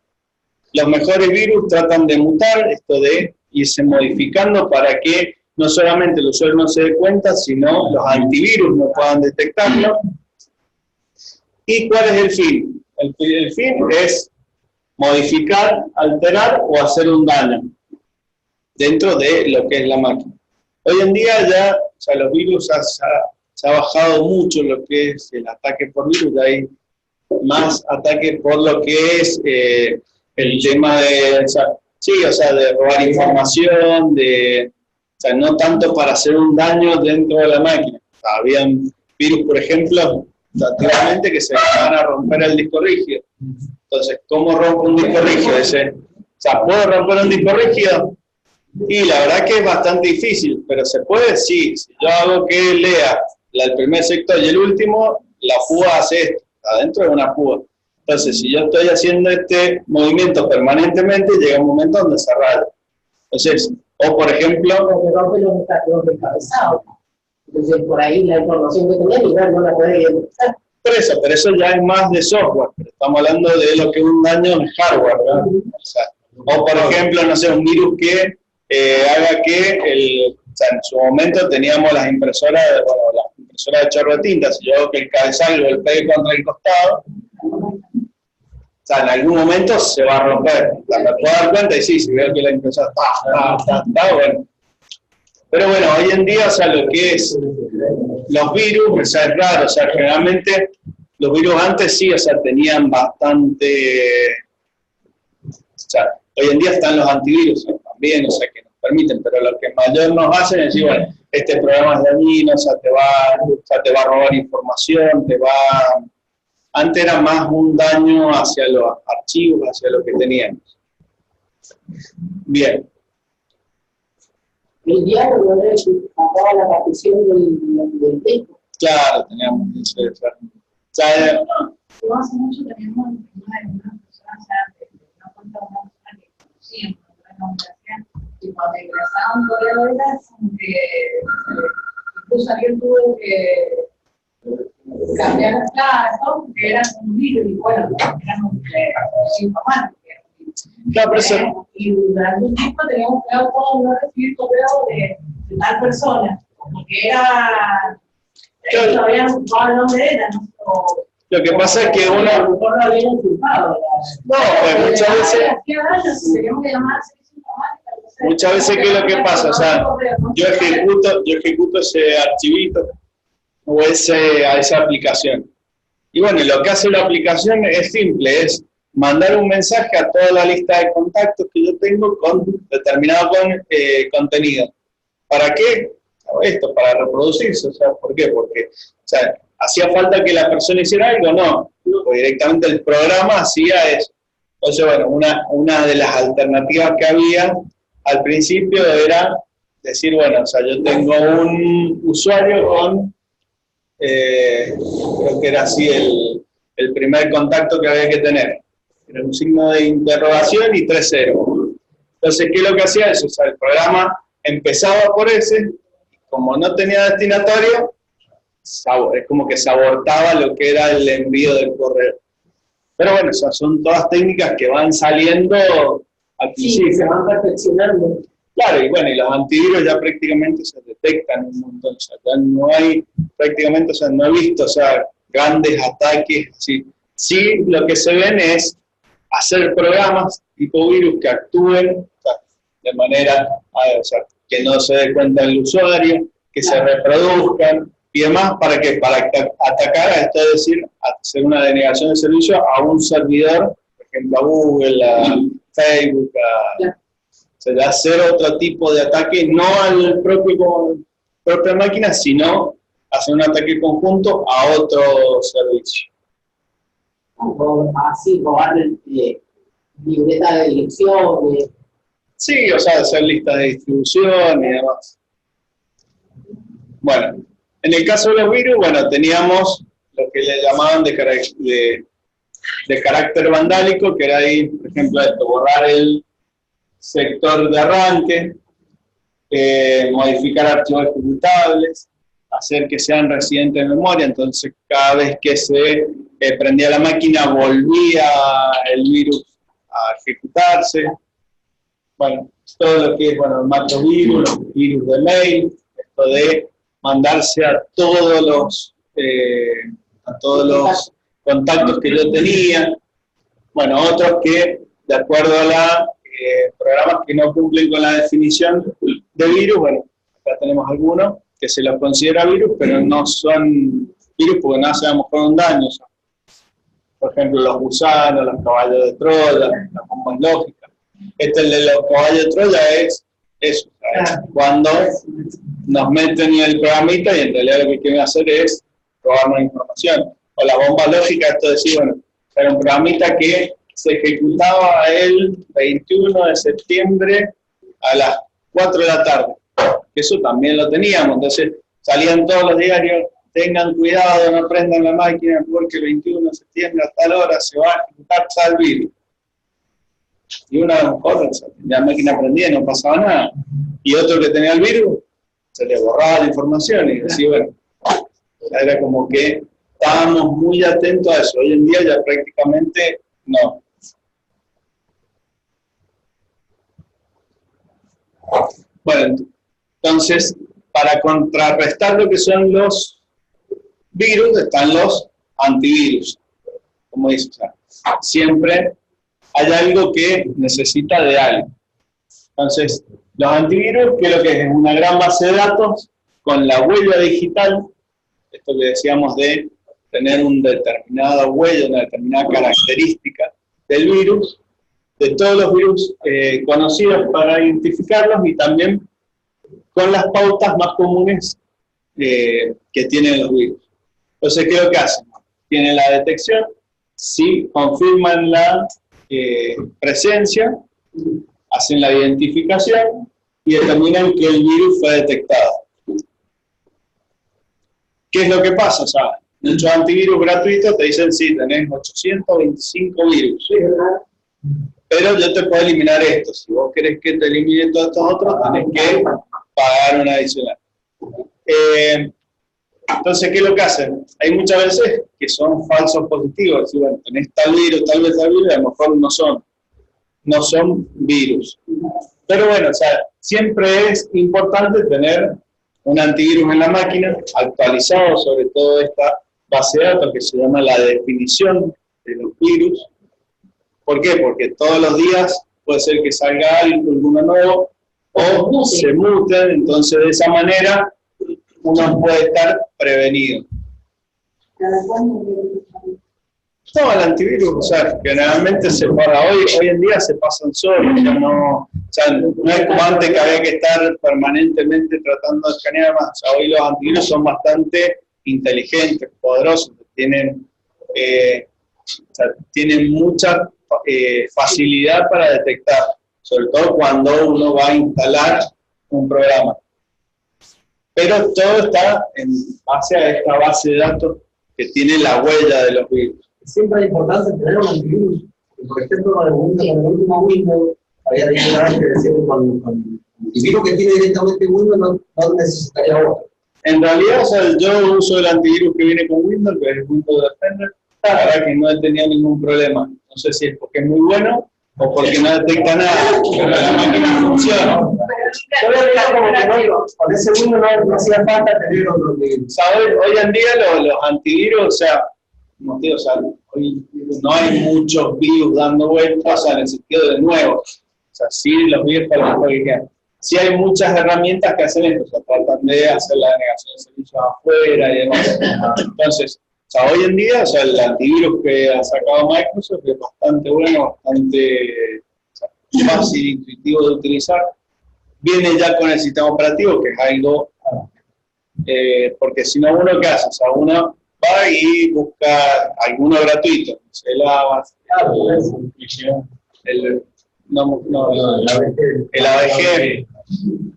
Los mejores virus tratan de mutar, esto de irse modificando para que no solamente el usuario no se dé cuenta, sino los antivirus no puedan detectarlo. ¿Y cuál es el fin? El fin es modificar, alterar o hacer un daño dentro de lo que es la máquina. Hoy en día ya, o sea, los virus se ha bajado mucho lo que es el ataque por virus, ya hay más ataque por lo que es el tema de, de robar información, o sea, no tanto para hacer un daño dentro de la máquina. O sea, habían virus, por ejemplo, antiguamente que se van a romper el disco rígido. Entonces, ¿cómo rompo un disco rígido? O sea, ¿puedo romper un disco rígido? Y la verdad que es bastante difícil, pero ¿se puede? Sí. Si yo hago que lea el primer sector y el último, la púa hace esto, adentro de una púa. Entonces, si yo estoy haciendo este movimiento permanentemente, llega un momento donde se raya. Entonces, o por ejemplo... Porque rompe los encabezados. Entonces, por ahí la información que tenés, igual no la podés identificar. Pero eso ya es más de software, pero estamos hablando de lo que es un daño en hardware, ¿verdad? O por ejemplo, no sé, un virus que haga que o sea, en su momento teníamos las impresoras de chorro de tinta. Si yo hago que el cabezal lo pegue contra el costado, o sea, en algún momento se va a romper. O sea, me puedo dar cuenta y sí, si veo que la impresora está bueno. Pero bueno, hoy en día, o sea, lo que es los virus, o sea, es raro, o sea, generalmente los virus antes sí, o sea, tenían bastante, o sea, hoy en día están los antivirus también, o sea, que nos permiten, pero lo que mayor nos hacen es decir, bueno, este programa es dañino, o sea, te va a robar información, antes era más un daño hacia los archivos, hacia lo que teníamos. Bien. El diálogo de acaba la partición del disco. Claro, teníamos eso. No hace mucho teníamos una persona, no contaba una persona que conocíamos, y cuando ingresaba un correo era como que incluso alguien tuvo que cambiar las claves, porque eran un virus, y bueno, eran un informáticos. Claro, pero eso... Y durante un tiempo teníamos que no recibir correo de tal persona, porque era... Ellos habían ocupado el nombre de ella, ¿no? Lo que pasa es que uno... No habían culpado. No, pues muchas veces ¿qué es lo que pasa? O sea, yo ejecuto ese archivito o esa aplicación. Y bueno, lo que hace la aplicación es simple, es mandar un mensaje a toda la lista de contactos que yo tengo con determinado contenido. ¿Para qué? Esto, para reproducirse. O sea, ¿por qué? Porque, o sea, ¿hacía falta que la persona hiciera algo? No, porque directamente el programa hacía eso. Entonces, bueno, una de las alternativas que había al principio era decir, bueno, o sea, yo tengo un usuario con, creo que era así el primer contacto que había que tener. Era un signo de interrogación y 3 ceros. Entonces, ¿qué es lo que hacía eso? O sea, el programa empezaba por ese, y como no tenía destinatario, es como que se abortaba lo que era el envío del correo. Pero bueno, esas son todas técnicas que van saliendo al principio. Sí, se van perfeccionando. Claro, y bueno, y los antivirus ya prácticamente se detectan un montón, o sea, ya no hay prácticamente, o sea, no he visto, o sea, grandes ataques, así. Sí, lo que se ven es hacer programas tipo virus que actúen, o sea, de manera, o sea, que no se dé cuenta el usuario, que se reproduzcan y demás, ¿para qué? Para atacar, esto es decir, hacer una denegación de servicio a un servidor, por ejemplo, a Google, a Facebook, o sea, de hacer otro tipo de ataque, no al propia máquina, sino hacer un ataque conjunto a otro servicio. O así, robar libreta de dirección. Sí, o sea, hacer listas de distribución y demás. Bueno, en el caso de los virus, bueno, teníamos lo que le llamaban de carácter vandálico, que era ahí, por ejemplo, esto, borrar el sector de arranque, modificar archivos ejecutables, hacer que sean residentes de memoria, entonces cada vez que se prendía la máquina volvía el virus a ejecutarse. Bueno, todo lo que es, bueno, macrovirus, los virus de mail, esto de mandarse a todos los contactos que yo tenía. Bueno, otros que, de acuerdo a programas que no cumplen con la definición de virus, bueno, acá tenemos algunos que se los considera virus, pero no son virus porque no hacen a lo mejor un daño. Por ejemplo, los gusanos, los caballos de Troya, las bombas lógicas. El de los caballos de Troya es eso, ¿sabes? Cuando nos meten en el programita y en realidad lo que quieren hacer es robarnos información. O la bomba lógica, esto es decir, bueno, era un programita que se ejecutaba el 21 de septiembre a las 4 de la tarde. Eso también lo teníamos, entonces salían todos los diarios, tengan cuidado, no prendan la máquina porque el 21 de septiembre a tal hora se va a ejecutar tal virus. Y una de las cosas, la máquina prendía y no pasaba nada. Y otro que tenía el virus, se le borraba la información y decía, bueno, era como que estábamos muy atentos a eso. Hoy en día ya prácticamente no. Bueno, entonces, para contrarrestar lo que son los virus, están los antivirus. Como dice, o sea, siempre hay algo que necesita de algo. Entonces, los antivirus, ¿qué es lo que es? Es una gran base de datos con la huella digital, esto que decíamos de tener una determinada huella, una determinada característica del virus, de todos los virus conocidos para identificarlos y también con las pautas más comunes que tienen los virus. Entonces, ¿qué es lo que hacen? Tienen la detección, sí, confirman la presencia, hacen la identificación y determinan que el virus fue detectado. ¿Qué es lo que pasa? O sea, muchos antivirus gratuitos te dicen, sí, tenés 825 virus, ¿sí? Pero yo te puedo eliminar esto. Si vos querés que te elimine todos estos otros, tenés que pagar una adicional. Entonces, ¿qué es lo que hacen? Hay muchas veces que son falsos positivos. Si, bueno, tenés tal virus, tal vez tal virus, a lo mejor no son virus. Pero bueno, o sea, siempre es importante tener un antivirus en la máquina, actualizado sobre todo esta base de datos que se llama la definición de los virus. ¿Por qué? Porque todos los días puede ser que salga alguno nuevo o se muten, entonces de esa manera uno puede estar prevenido. No, el antivirus, o sea, generalmente se para hoy en día se pasan solos, ya no, o sea, no es como antes que había que estar permanentemente tratando de escanear más. O sea, hoy los antivirus son bastante inteligentes, poderosos, tienen mucha facilidad para detectar, sobre todo cuando uno va a instalar un programa. Pero todo está en base a esta base de datos que tiene la huella de los virus. Siempre es importante tener un antivirus. Por ejemplo, con el último Windows, había dicho que decir que con el virus que tiene directamente Windows no necesitaría otro. En realidad, o sea, yo uso el antivirus que viene con Windows, que es el Windows Defender, la verdad que no he tenido ningún problema. No sé si es porque es muy bueno o porque no detecta nada, pero la máquina funciona. Yo veía como que no, con ese Windows no hacía falta tener otro virus. ¿Sabes? Hoy en día los antivirus, o sea, como te digo, o sea, hoy no hay muchos virus dando vueltas, o sea, en el sentido de nuevos. O sea, sí, los viejos a lo mejor que quedan. Sí hay muchas herramientas que hacen esto, o sea, tratan de hacer la denegación de servicios afuera y demás. Entonces, o sea, hoy en día, o sea, el antivirus que ha sacado Microsoft es bastante bueno, bastante fácil, intuitivo de utilizar. Viene ya con el sistema operativo, que es algo, porque si no, uno, ¿qué hace? O sea, uno va y busca alguno gratuito, el Avast, el AVG,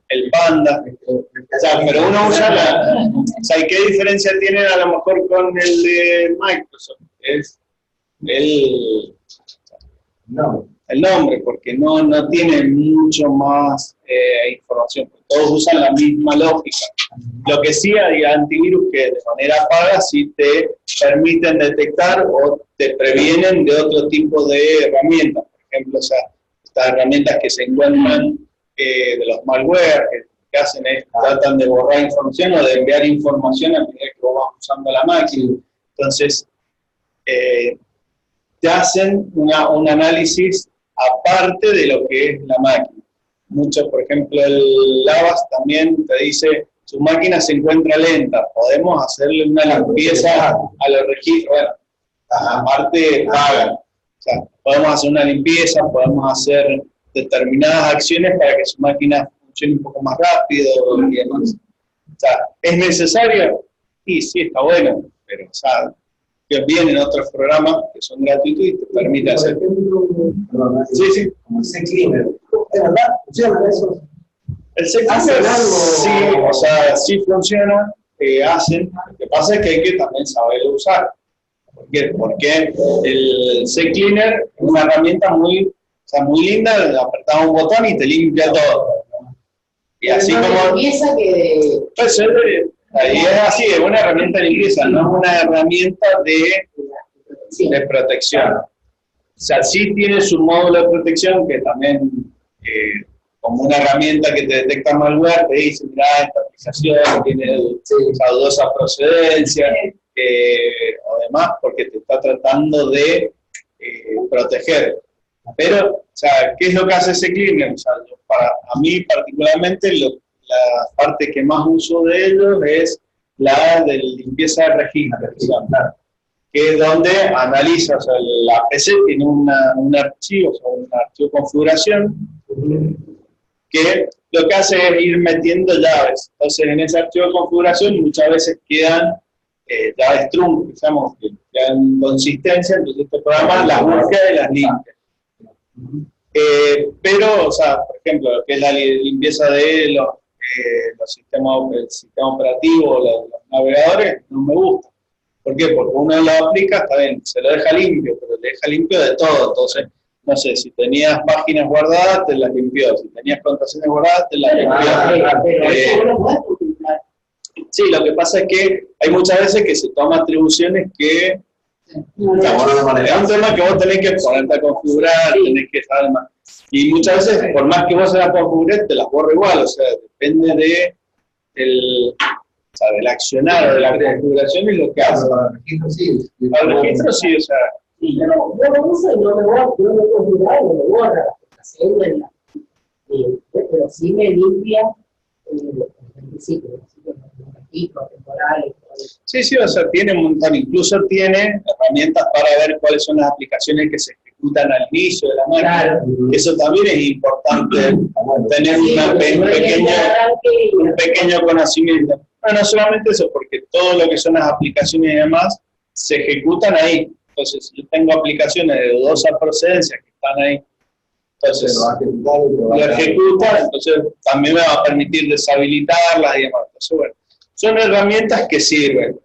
el Panda, o sea, pero uno usa o sea, ¿y qué diferencia tiene a lo mejor con el de Microsoft? Es el nombre, porque no tiene mucho más información, todos usan la misma lógica. Lo que sí hay antivirus que de manera paga sí te permiten detectar o te previenen de otro tipo de herramientas, por ejemplo, o sea, estas herramientas que se encuentran de los malware, que hacen es tratan de borrar información o de enviar información a medida que vos vas usando la máquina. Entonces, te hacen un análisis aparte de lo que es la máquina. Muchos, por ejemplo, el Avast también te dice, su máquina se encuentra lenta, podemos hacerle una limpieza a los registros. Bueno, aparte pagan. O sea, podemos hacer una limpieza, podemos hacer determinadas acciones para que su máquina funcione un poco más rápido y demás. O sea, ¿es necesario? Sí, está bueno, pero, o sea, que vienen otros programas que son gratuitos y te permiten hacer. Sí. Como el CCleaner. ¿De verdad funciona eso? El CCleaner sí, o sea, sí funciona, hacen. Lo que pasa es que hay que también saberlo usar. ¿Por qué? Porque el CCleaner es una herramienta muy linda, apretamos un botón y te limpia todo. Y así como... Pues, ahí es así, es una herramienta de limpieza, no es una herramienta de protección. O sea, sí tiene su módulo de protección que también, como una herramienta que te detecta malware, te dice, mira, esta aplicación tiene dudosa procedencia, o demás, porque te está tratando de proteger. Pero, o sea, ¿qué es lo que hace CCleaner? O sea, a mí particularmente, la parte que más uso de ellos es la de limpieza de registros, que es donde analiza, o sea, la PC tiene un archivo, o sea, un archivo de configuración, que lo que hace es ir metiendo llaves. Entonces, en ese archivo de configuración muchas veces quedan llaves truncas, digamos, que quedan inconsistencias, entonces este programa las busca y las limpia. Pero, o sea, por ejemplo, lo que es la limpieza de el sistema operativo, los navegadores, no me gusta. ¿Por qué? Porque uno lo aplica, está bien, se lo deja limpio, pero le deja limpio de todo. Entonces, no sé, si tenías páginas guardadas, te las limpió. Si tenías plantaciones guardadas, te las limpió. Sí, lo que pasa es que hay muchas veces que se toman atribuciones que... es un tema que vos tenés que ponerte a configurar, tenés que saber más. Y muchas veces, por más que vos se las configures, te las borra igual, o sea, depende del accionar de la configuración y lo que hace. Para el registro sí. Para el registro sí, o sea. Yo lo uso y no me configura y me borra la pero sí me limpia el registro temporal. Sí, o sea, tiene un montón, incluso tiene herramientas para ver cuáles son las aplicaciones que se ejecutan al inicio de la máquina. Claro. Eso también es importante, tener un pequeño conocimiento. No solamente eso, porque todo lo que son las aplicaciones y demás se ejecutan ahí. Entonces, si yo tengo aplicaciones de dudosa procedencia que están ahí, entonces lo ejecuta, entonces también me va a permitir deshabilitarlas y demás. Entonces, bueno, son herramientas que sirven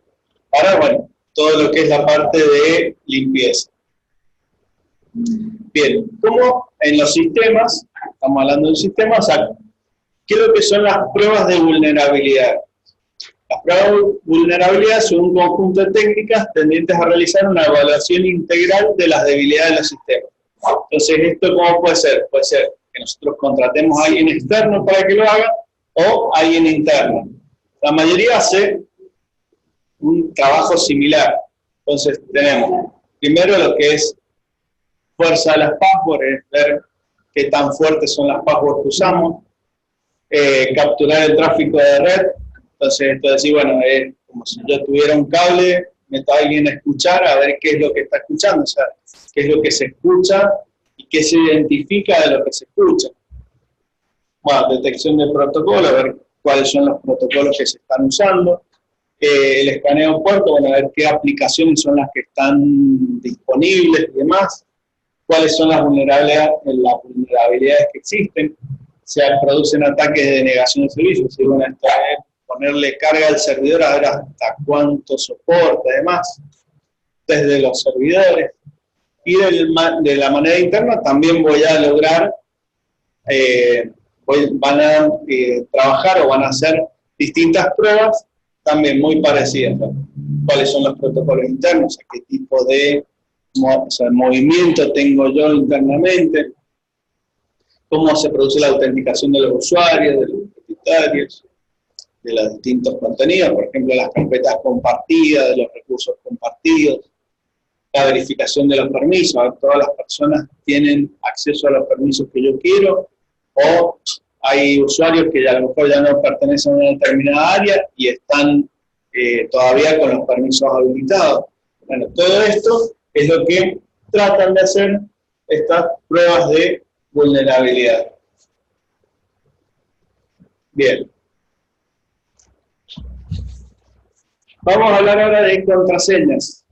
para, bueno, todo lo que es la parte de limpieza. Bien, como en los sistemas, estamos hablando de un sistema, o sea, ¿qué es lo que son las pruebas de vulnerabilidad? Las pruebas de vulnerabilidad son un conjunto de técnicas tendientes a realizar una evaluación integral de las debilidades de los sistemas. Entonces, ¿esto cómo puede ser? Puede ser que nosotros contratemos a alguien externo para que lo haga o alguien interno. La mayoría hace un trabajo similar. Entonces, tenemos primero lo que es fuerza de las passwords, es ver qué tan fuertes son las passwords que usamos, capturar el tráfico de red. Entonces, esto es decir, bueno, es como si yo tuviera un cable, meto a alguien a escuchar, a ver qué es lo que está escuchando, o sea, qué es lo que se escucha y qué se identifica de lo que se escucha. Bueno, detección de protocolo, a ver cuáles son los protocolos que se están usando. El escaneo puerto, bueno, a ver qué aplicaciones son las que están disponibles y demás. Cuáles son las vulnerabilidades que existen. Se producen ataques de negación de servicios. ¿Sí? Bueno, esto es ponerle carga al servidor a ver hasta cuánto soporta, además, desde los servidores. Y de la manera interna también voy a lograr, van a trabajar o van a hacer distintas pruebas, también muy parecidas, ¿no? Cuáles son los protocolos internos, qué tipo de movimiento tengo yo internamente, cómo se produce la autenticación de los usuarios, de los propietarios, de los distintos contenidos, por ejemplo, las carpetas compartidas, de los recursos compartidos, la verificación de los permisos, a ver, todas las personas tienen acceso a los permisos que yo quiero, o hay usuarios que a lo mejor ya no pertenecen a una determinada área y están todavía con los permisos habilitados. Bueno, todo esto es lo que tratan de hacer estas pruebas de vulnerabilidad. Bien. Vamos a hablar ahora de contraseñas.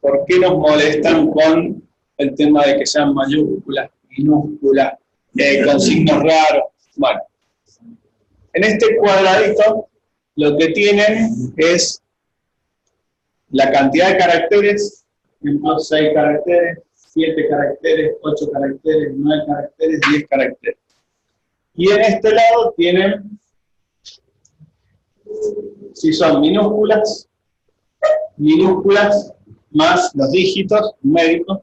¿Por qué nos molestan con el tema de que sean mayúsculas, minúsculas, con signos raros? Bueno, en este cuadradito lo que tienen es la cantidad de caracteres, por ejemplo, 6 caracteres, 7 caracteres, 8 caracteres, 9 caracteres, 10 caracteres. Y en este lado tienen, si son minúsculas más los dígitos numéricos,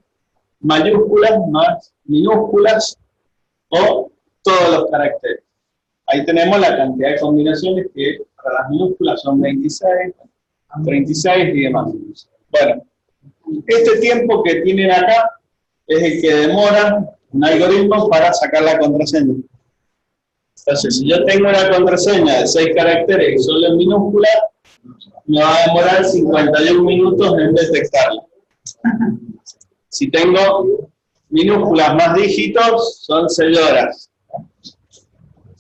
mayúsculas más minúsculas o todos los caracteres. Ahí tenemos la cantidad de combinaciones que para las minúsculas son 26, 36 y demás. Bueno, este tiempo que tienen acá es el que demora un algoritmo para sacar la contraseña. Entonces, si yo tengo una contraseña de 6 caracteres y solo en minúsculas, me va a demorar 51 minutos en detectarla. Si tengo minúsculas más dígitos, son 6 horas.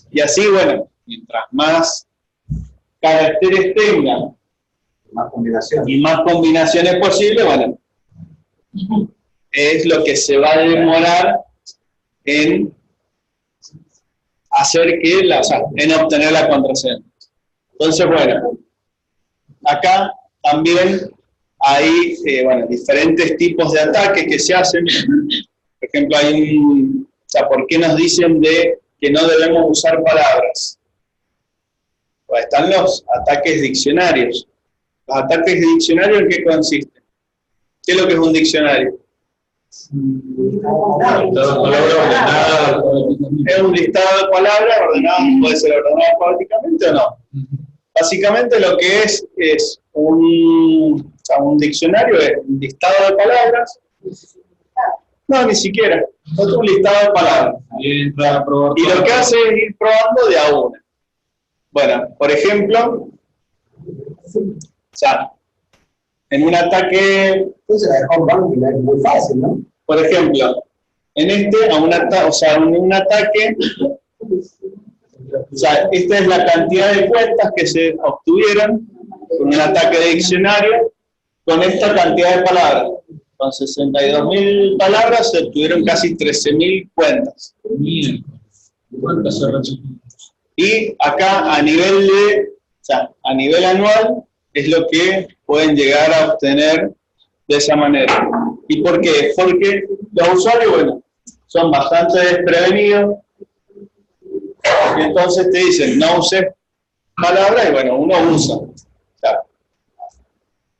Y así, bueno, mientras más caracteres tengan y más combinaciones posibles, bueno, es lo que se va a demorar en hacer que en obtener la contraseña. Entonces, bueno, acá también hay diferentes tipos de ataques que se hacen. Por ejemplo, ¿por qué nos dicen que no debemos usar palabras? Pues están los ataques diccionarios. ¿Los ataques diccionarios en qué consisten? ¿Qué es lo que es un diccionario? Es un listado de palabras ordenadas, puede ser ordenado alfabéticamente o no. Básicamente lo que es un diccionario, es un listado de palabras. No, ni siquiera. Es un listado de palabras. Y lo que hace es ir probando de a una. Bueno, por ejemplo, en un ataque, es muy fácil, ¿no? por ejemplo, en un ataque, esta es la cantidad de cuentas que se obtuvieron con un ataque de diccionario con esta cantidad de palabras. Con 62.000 palabras se obtuvieron casi 13.000 cuentas. Y acá a nivel anual es lo que pueden llegar a obtener de esa manera. ¿Y por qué? Porque los usuarios, son bastante desprevenidos, y entonces te dicen, no uses palabras y bueno, uno usa. O sea,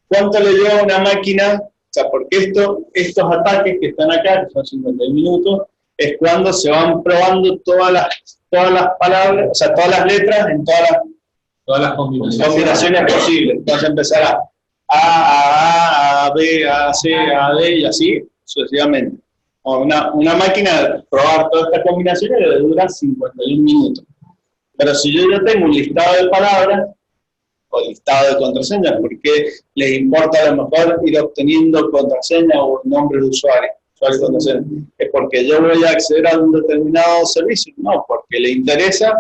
¿cuánto le lleva a una máquina? O sea, porque estos ataques que están acá, que son 51 minutos, es cuando se van probando todas las palabras, o sea, todas las letras en todas las combinaciones posibles. Entonces empezará A, B, A, C, A, D y así sucesivamente. Una máquina, probar todas estas combinaciones le dura 51 minutos. Pero si yo ya tengo un listado de palabras, o listado de contraseñas, porque les importa a lo mejor ir obteniendo contraseña o nombre de usuario y contraseña, es porque yo voy a acceder a un determinado servicio, no, porque le interesa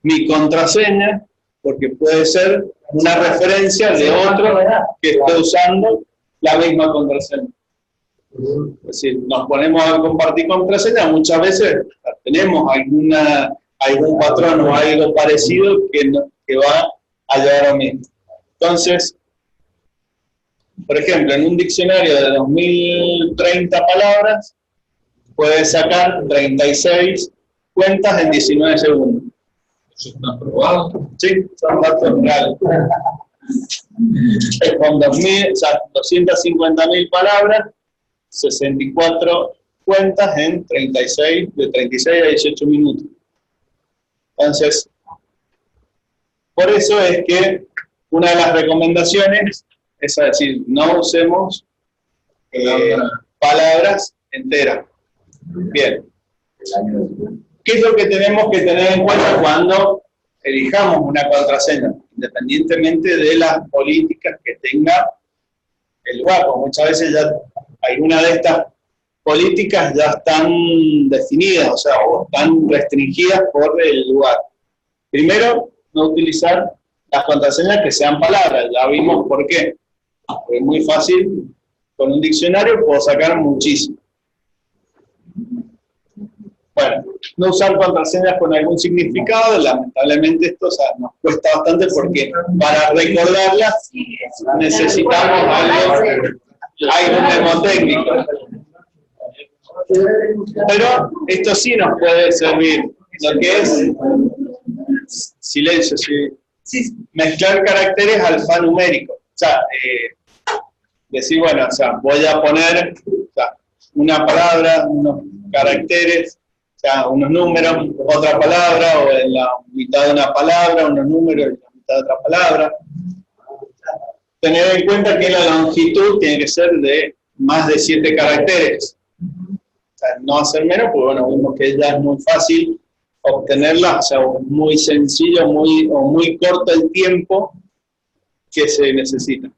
mi contraseña, porque puede ser una referencia de otro que esté usando la misma contraseña. Es decir, nos ponemos a compartir contraseña, muchas veces tenemos algún patrón o algo parecido que va a llevar a lo mismo. Entonces, por ejemplo, en un diccionario de 2030 palabras, puedes sacar 36 cuentas en 19 segundos. ¿Eso está probado? Sí, son datos reales. Con 250.000 palabras, 64 cuentas en 36, de 36 a 18 minutos. Entonces, por eso es que una de las recomendaciones es decir, no usemos palabras enteras. Bien. ¿Qué es lo que tenemos que tener en cuenta cuando elijamos una contraseña? Independientemente de las políticas que tenga el lugar, porque muchas veces ya algunas de estas políticas ya están definidas, o sea, o están restringidas por el lugar. Primero, no utilizar las contraseñas que sean palabras, ya vimos por qué. Porque es muy fácil, con un diccionario puedo sacar muchísimo. Bueno, no usar contraseñas con algún significado, lamentablemente esto nos cuesta bastante porque para recordarlas necesitamos algo mnemotécnico. Pero esto sí nos puede servir, lo que es silencio, sí, mezclar caracteres alfanuméricos. O sea, decir, bueno, o sea, voy a poner una palabra, unos caracteres, o sea, unos números, otra palabra, o en la mitad de una palabra, unos números en la mitad de otra palabra. Tener en cuenta que la longitud tiene que ser de más de 7 caracteres. O sea, no hacer menos, porque bueno, vimos que ya es muy fácil obtenerla, o sea, muy sencillo, muy corto el tiempo que se necesita.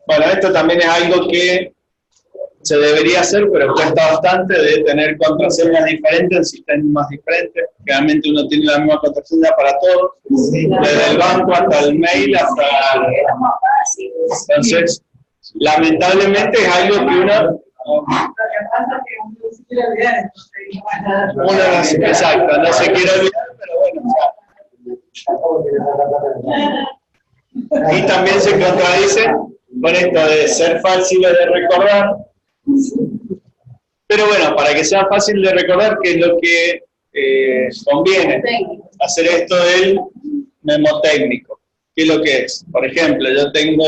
Bueno, esto también es algo que se debería hacer, pero cuesta bastante, de tener contraseñas diferentes en sistemas diferentes. Realmente uno tiene la misma contraseña para todo, desde el banco hasta el mail, hasta... Entonces, lamentablemente es algo que uno... Exacto, no se quiere olvidar, pero bueno, y también se contradice con esto de ser fáciles de recordar. Pero bueno, para que sea fácil de recordar, ¿qué es lo que conviene? Hacer esto del mnemotécnico. ¿Qué es lo que es? Por ejemplo, yo tengo,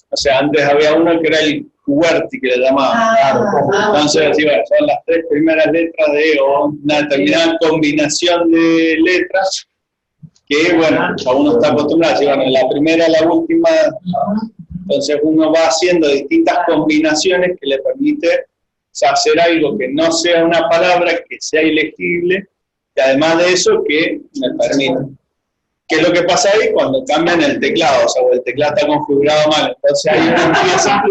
o sea, antes había uno que era el QWERTY, que le llamaba. Entonces, así, bueno, son las 3 primeras letras de una determinada combinación de letras que, bueno, ya uno está acostumbrado, así, bueno, la primera, la última. Entonces uno va haciendo distintas combinaciones que le permite, o sea, hacer algo que no sea una palabra, que sea ilegible, y además de eso que me permita. ¿Qué es lo que pasa ahí? Cuando cambian el teclado, o sea, el teclado está configurado mal, entonces ahí uno empieza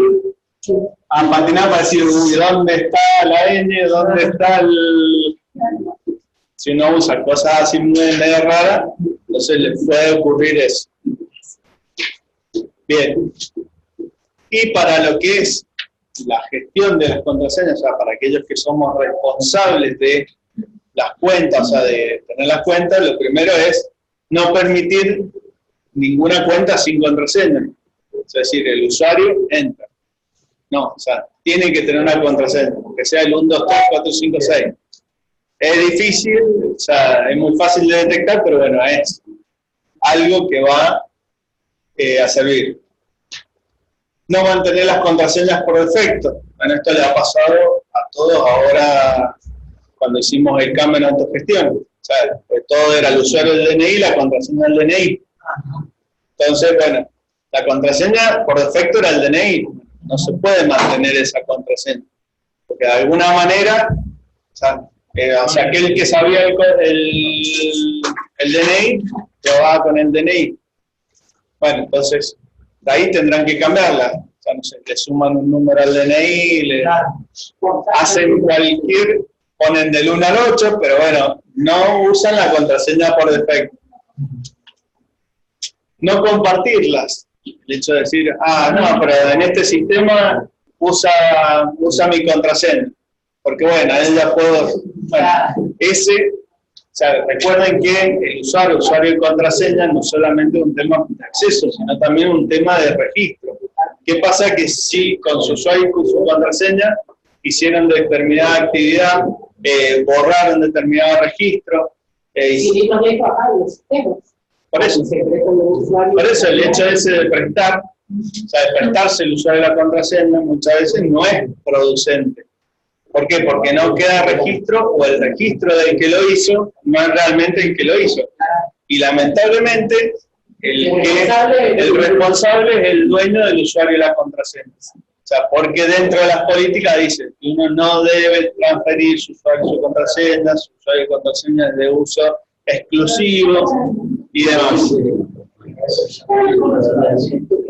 a patinar para decir, uy, ¿dónde está la N? ¿Dónde está el...? Si uno usa cosas así medio raras, entonces le puede ocurrir eso. Bien. Y para lo que es la gestión de las contraseñas, o sea, para aquellos que somos responsables de las cuentas, o sea, de tener las cuentas, lo primero es no permitir ninguna cuenta sin contraseña. Es decir, el usuario entra. No, o sea, tiene que tener una contraseña, que sea el 1, 2, 3, 4, 5, 6. Es difícil, o sea, es muy fácil de detectar, pero bueno, es. algo que va a servir. No mantener las contraseñas por defecto. Bueno, esto le ha pasado a todos ahora cuando hicimos el cambio en autogestión. O sea, todo era el usuario del DNI y la contraseña del DNI. Entonces, bueno, la contraseña por defecto era el DNI. No se puede mantener esa contraseña. Porque de alguna manera, o sea, aquel que sabía el DNI, trabajaba con el DNI. Bueno, entonces, de ahí tendrán que cambiarla. O sea, no sé, le suman un número al DNI, le hacen cualquier, ponen del 1 al 8, pero bueno, no usan la contraseña por defecto. No compartirlas. El hecho de decir, no, pero en este sistema usa mi contraseña. Porque bueno, ahí ya puedo... Bueno, o sea, recuerden que el usuario y contraseña no solamente es un tema de acceso, sino también un tema de registro. ¿Qué pasa? Que si con su usuario y con su contraseña hicieron determinada actividad, borraron determinado registro. Por eso el hecho ese de prestar, o sea, de prestarse el usuario de la contraseña muchas veces no es producente. ¿Por qué? Porque no queda registro, o el registro del que lo hizo no es realmente el que lo hizo. Y lamentablemente, el responsable es el dueño del usuario de la contraseña. O sea, porque dentro de las políticas dice que uno no debe transferir su usuario y su usuario y contraseña de uso exclusivo y demás.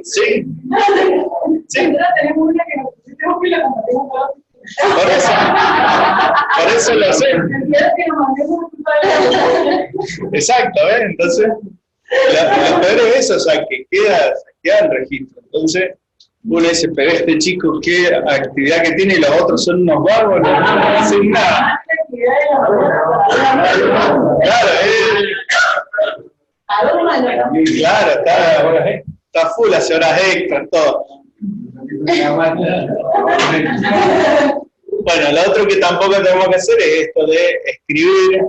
¿Sí? ¿Sí? Por eso lo sé. Exacto, ¿ves? Entonces, lo peor es eso, o sea, que queda el registro. Entonces, uno dice, pero este chico, qué actividad que tiene, y los otros son unos bárbaros, no hacen nada. Claro, está full, hace horas extras, todo. Bueno, lo otro que tampoco tenemos que hacer es esto de escribir,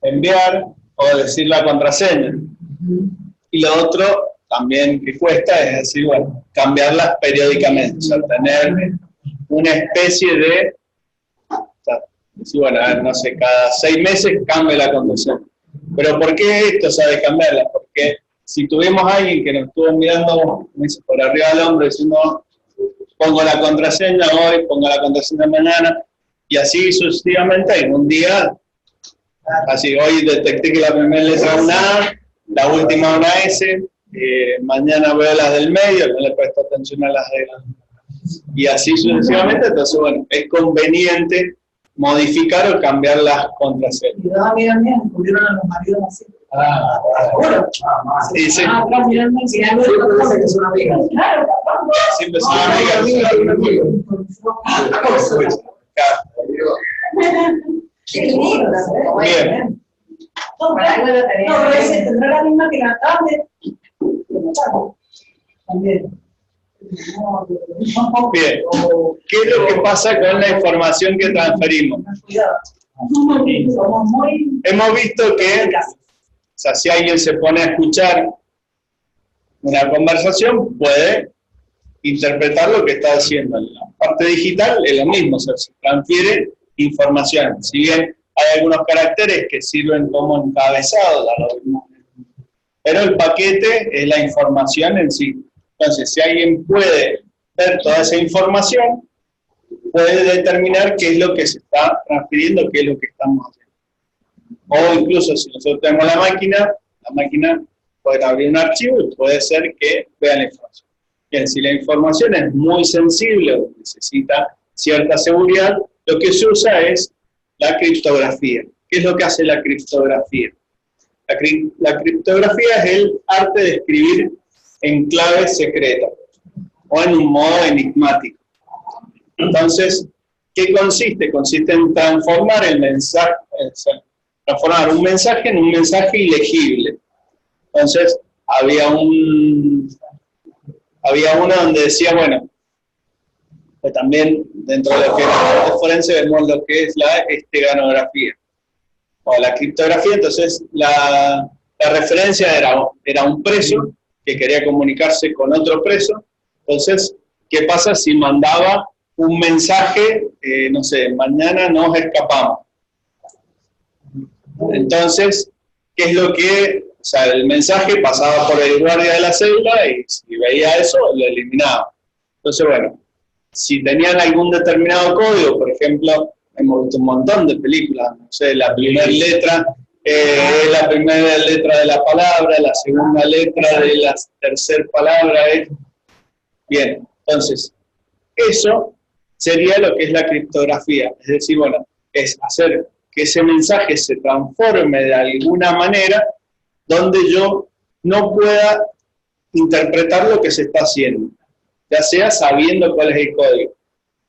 enviar o decir la contraseña. Y lo otro también que cuesta es decir, bueno, cambiarlas periódicamente, o sea, tener una especie de, o sea, decir, bueno, a ver, no sé, cada 6 meses cambie la contraseña. Pero ¿por qué esto, o sea, de cambiarla? Porque si tuvimos a alguien que nos estuvo mirando por arriba del hombro diciendo, pongo la contraseña hoy, pongo la contraseña mañana, y así sucesivamente, en un día, así, hoy detecté que la primera letra es una A, la última una S, mañana veo las del medio, no le presto atención a las de y así sucesivamente. Entonces, bueno, es conveniente modificar o cambiar las contraseñas. Y dos amigas mías descubrieron a los maridos así. ¿Seguro? Sí, sí. Mirando que son amigas. Claro, siempre son amigas. Qué lindo. Bien. No, pero ese tendrá la misma que la tarde. También. Bien. ¿Qué es lo que pasa con la información que transferimos? Hemos visto que, o sea, si alguien se pone a escuchar una conversación, puede interpretar lo que está haciendo. En la parte digital es lo mismo, o sea, se transfiere información. Si bien hay algunos caracteres que sirven como encabezados, pero el paquete es la información en sí. Entonces, si alguien puede ver toda esa información, puede determinar qué es lo que se está transfiriendo, qué es lo que estamos haciendo. O incluso si nosotros tenemos la máquina puede abrir un archivo y puede ser que vea la información. Bien, si la información es muy sensible o necesita cierta seguridad, lo que se usa es la criptografía. ¿Qué es lo que hace la criptografía? La criptografía es el arte de escribir en clave secreta o en un modo enigmático. Entonces, ¿qué consiste? Consiste en transformar el mensaje, transformar un mensaje en un mensaje ilegible. Entonces, había uno donde decía, bueno, pues también dentro de lo que es la parte forense vemos lo que es la esteganografía o la criptografía. Entonces, La referencia era un preso que quería comunicarse con otro preso. Entonces, ¿qué pasa si mandaba un mensaje, no sé, mañana nos escapamos? Entonces, ¿qué es lo que, o sea, el mensaje pasaba por el guardia de la celda y si veía eso, lo eliminaba? Entonces, bueno, si tenían algún determinado código, por ejemplo, hemos visto un montón de películas, no sé, la primera letra es la primera letra de la palabra, la segunda letra de la tercera palabra es... Bien, entonces, eso sería lo que es la criptografía, es decir, bueno, es hacer que ese mensaje se transforme de alguna manera donde yo no pueda interpretar lo que se está haciendo, ya sea sabiendo cuál es el código.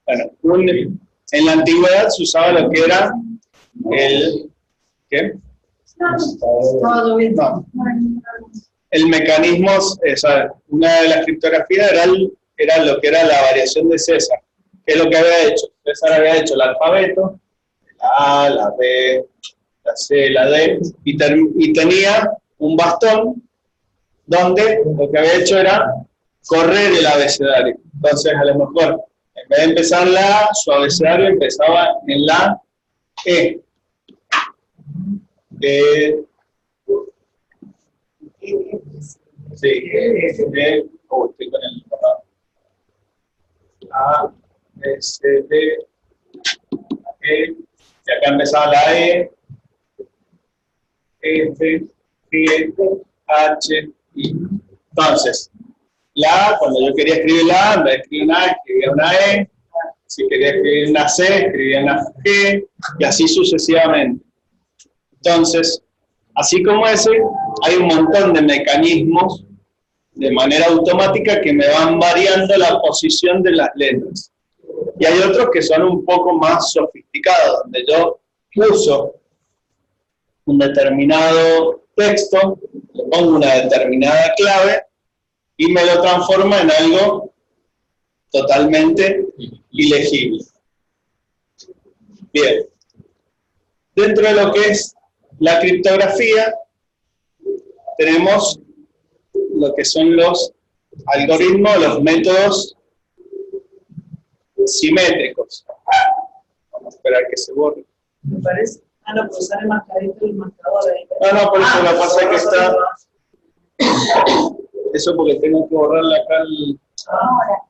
Bueno, en la antigüedad se usaba lo que era el... ¿Qué? No. El mecanismo, o sea, una de las criptografías era lo que era la variación de César. ¿Qué es lo que había hecho? César había hecho el alfabeto, la A, la B, la C, la D, y tenía un bastón donde lo que había hecho era correr el abecedario. Entonces, a lo mejor, en vez de empezar en la A, su abecedario empezaba en la E. Sí, estoy con el A, B, C, D, E, y acá empezaba la E, F, G, H, I. Entonces, la A, cuando yo quería escribir la A, en vez de escribir una A, escribía una E, si quería escribir una C, escribía una G, y así sucesivamente. Entonces, así como ese, hay un montón de mecanismos de manera automática que me van variando la posición de las letras. Y hay otros que son un poco más sofisticados, donde yo uso un determinado texto, le pongo una determinada clave y me lo transforma en algo totalmente ilegible. Bien. Dentro de lo que es la criptografía, tenemos lo que son los algoritmos, los métodos simétricos. Vamos a esperar que se borre. Me parece. Ah, no, pues sale marcadito el marcador ahí. No, por eso lo que pasa es que está... Eso porque tengo que borrarle acá el... Ahora.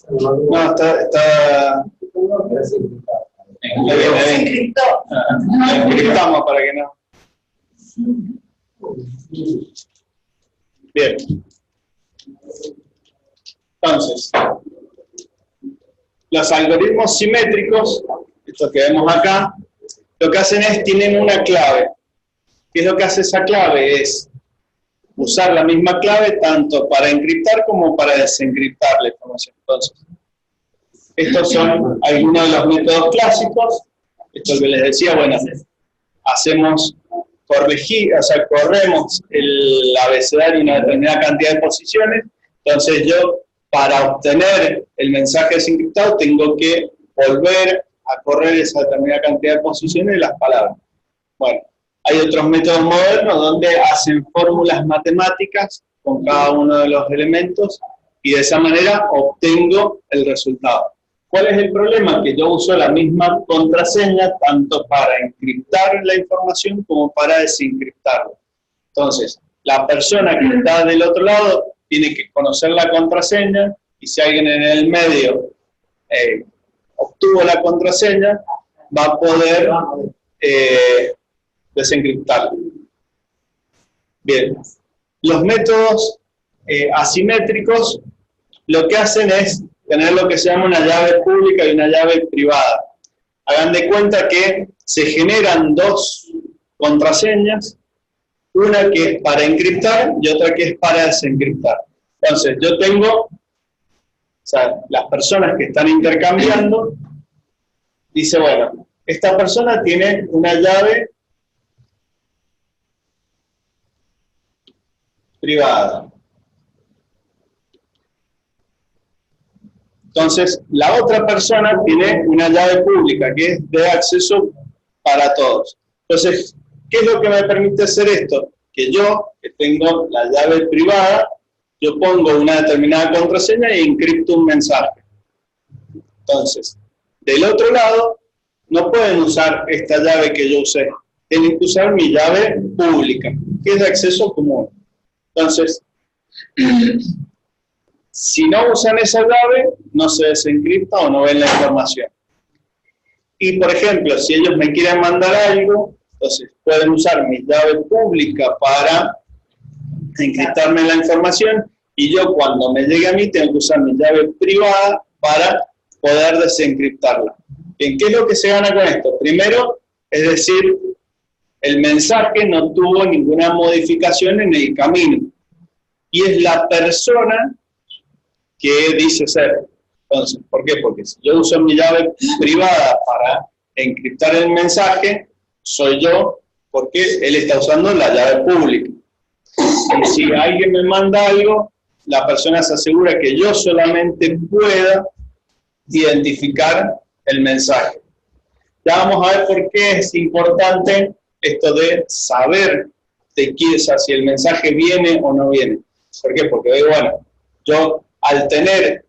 No, está encriptamos para que no. Bien. Entonces, los algoritmos simétricos, estos que vemos acá, lo que hacen es, tienen una clave. ¿Qué es lo que hace esa clave? Es usar la misma clave tanto para encriptar como para desencriptar la información. Entonces, estos son algunos de los métodos clásicos. Esto que les decía, bueno, hacemos corremos el abecedario en una determinada cantidad de posiciones. Entonces yo, para obtener el mensaje desencriptado, tengo que volver a correr esa determinada cantidad de posiciones de las palabras. Bueno, hay otros métodos modernos donde hacen fórmulas matemáticas con cada uno de los elementos y de esa manera obtengo el resultado. ¿Cuál es el problema? Que yo uso la misma contraseña tanto para encriptar la información como para desencriptarla. Entonces, la persona que está del otro lado tiene que conocer la contraseña y si alguien en el medio obtuvo la contraseña, va a poder desencriptarla. Bien, los métodos asimétricos lo que hacen es tener lo que se llama una llave pública y una llave privada. Hagan de cuenta que se generan dos contraseñas, una que es para encriptar y otra que es para desencriptar. Entonces, yo tengo, las personas que están intercambiando, dice, bueno, esta persona tiene una llave privada. Entonces, la otra persona tiene una llave pública que es de acceso para todos. Entonces, ¿qué es lo que me permite hacer esto? Que yo, que tengo la llave privada, yo pongo una determinada contraseña e encripto un mensaje. Entonces, del otro lado, no pueden usar esta llave que yo usé. Tienen que usar mi llave pública, que es de acceso común. Entonces, si no usan esa llave, no se desencripta o no ven la información. Y, por ejemplo, si ellos me quieren mandar algo, entonces pueden usar mi llave pública para encriptarme la información, y yo cuando me llegue a mí tengo que usar mi llave privada para poder desencriptarla. Bien, ¿qué es lo que se gana con esto? Primero, es decir, el mensaje no tuvo ninguna modificación en el camino. Y es la persona que dice ser. Entonces, ¿por qué? Porque si yo uso mi llave privada para encriptar el mensaje, soy yo, porque él está usando la llave pública. Y si alguien me manda algo, la persona se asegura que yo solamente pueda identificar el mensaje. Ya vamos a ver por qué es importante esto de saber de quién, o sea, si el mensaje viene o no viene. ¿Por qué? Porque, bueno, yo al tener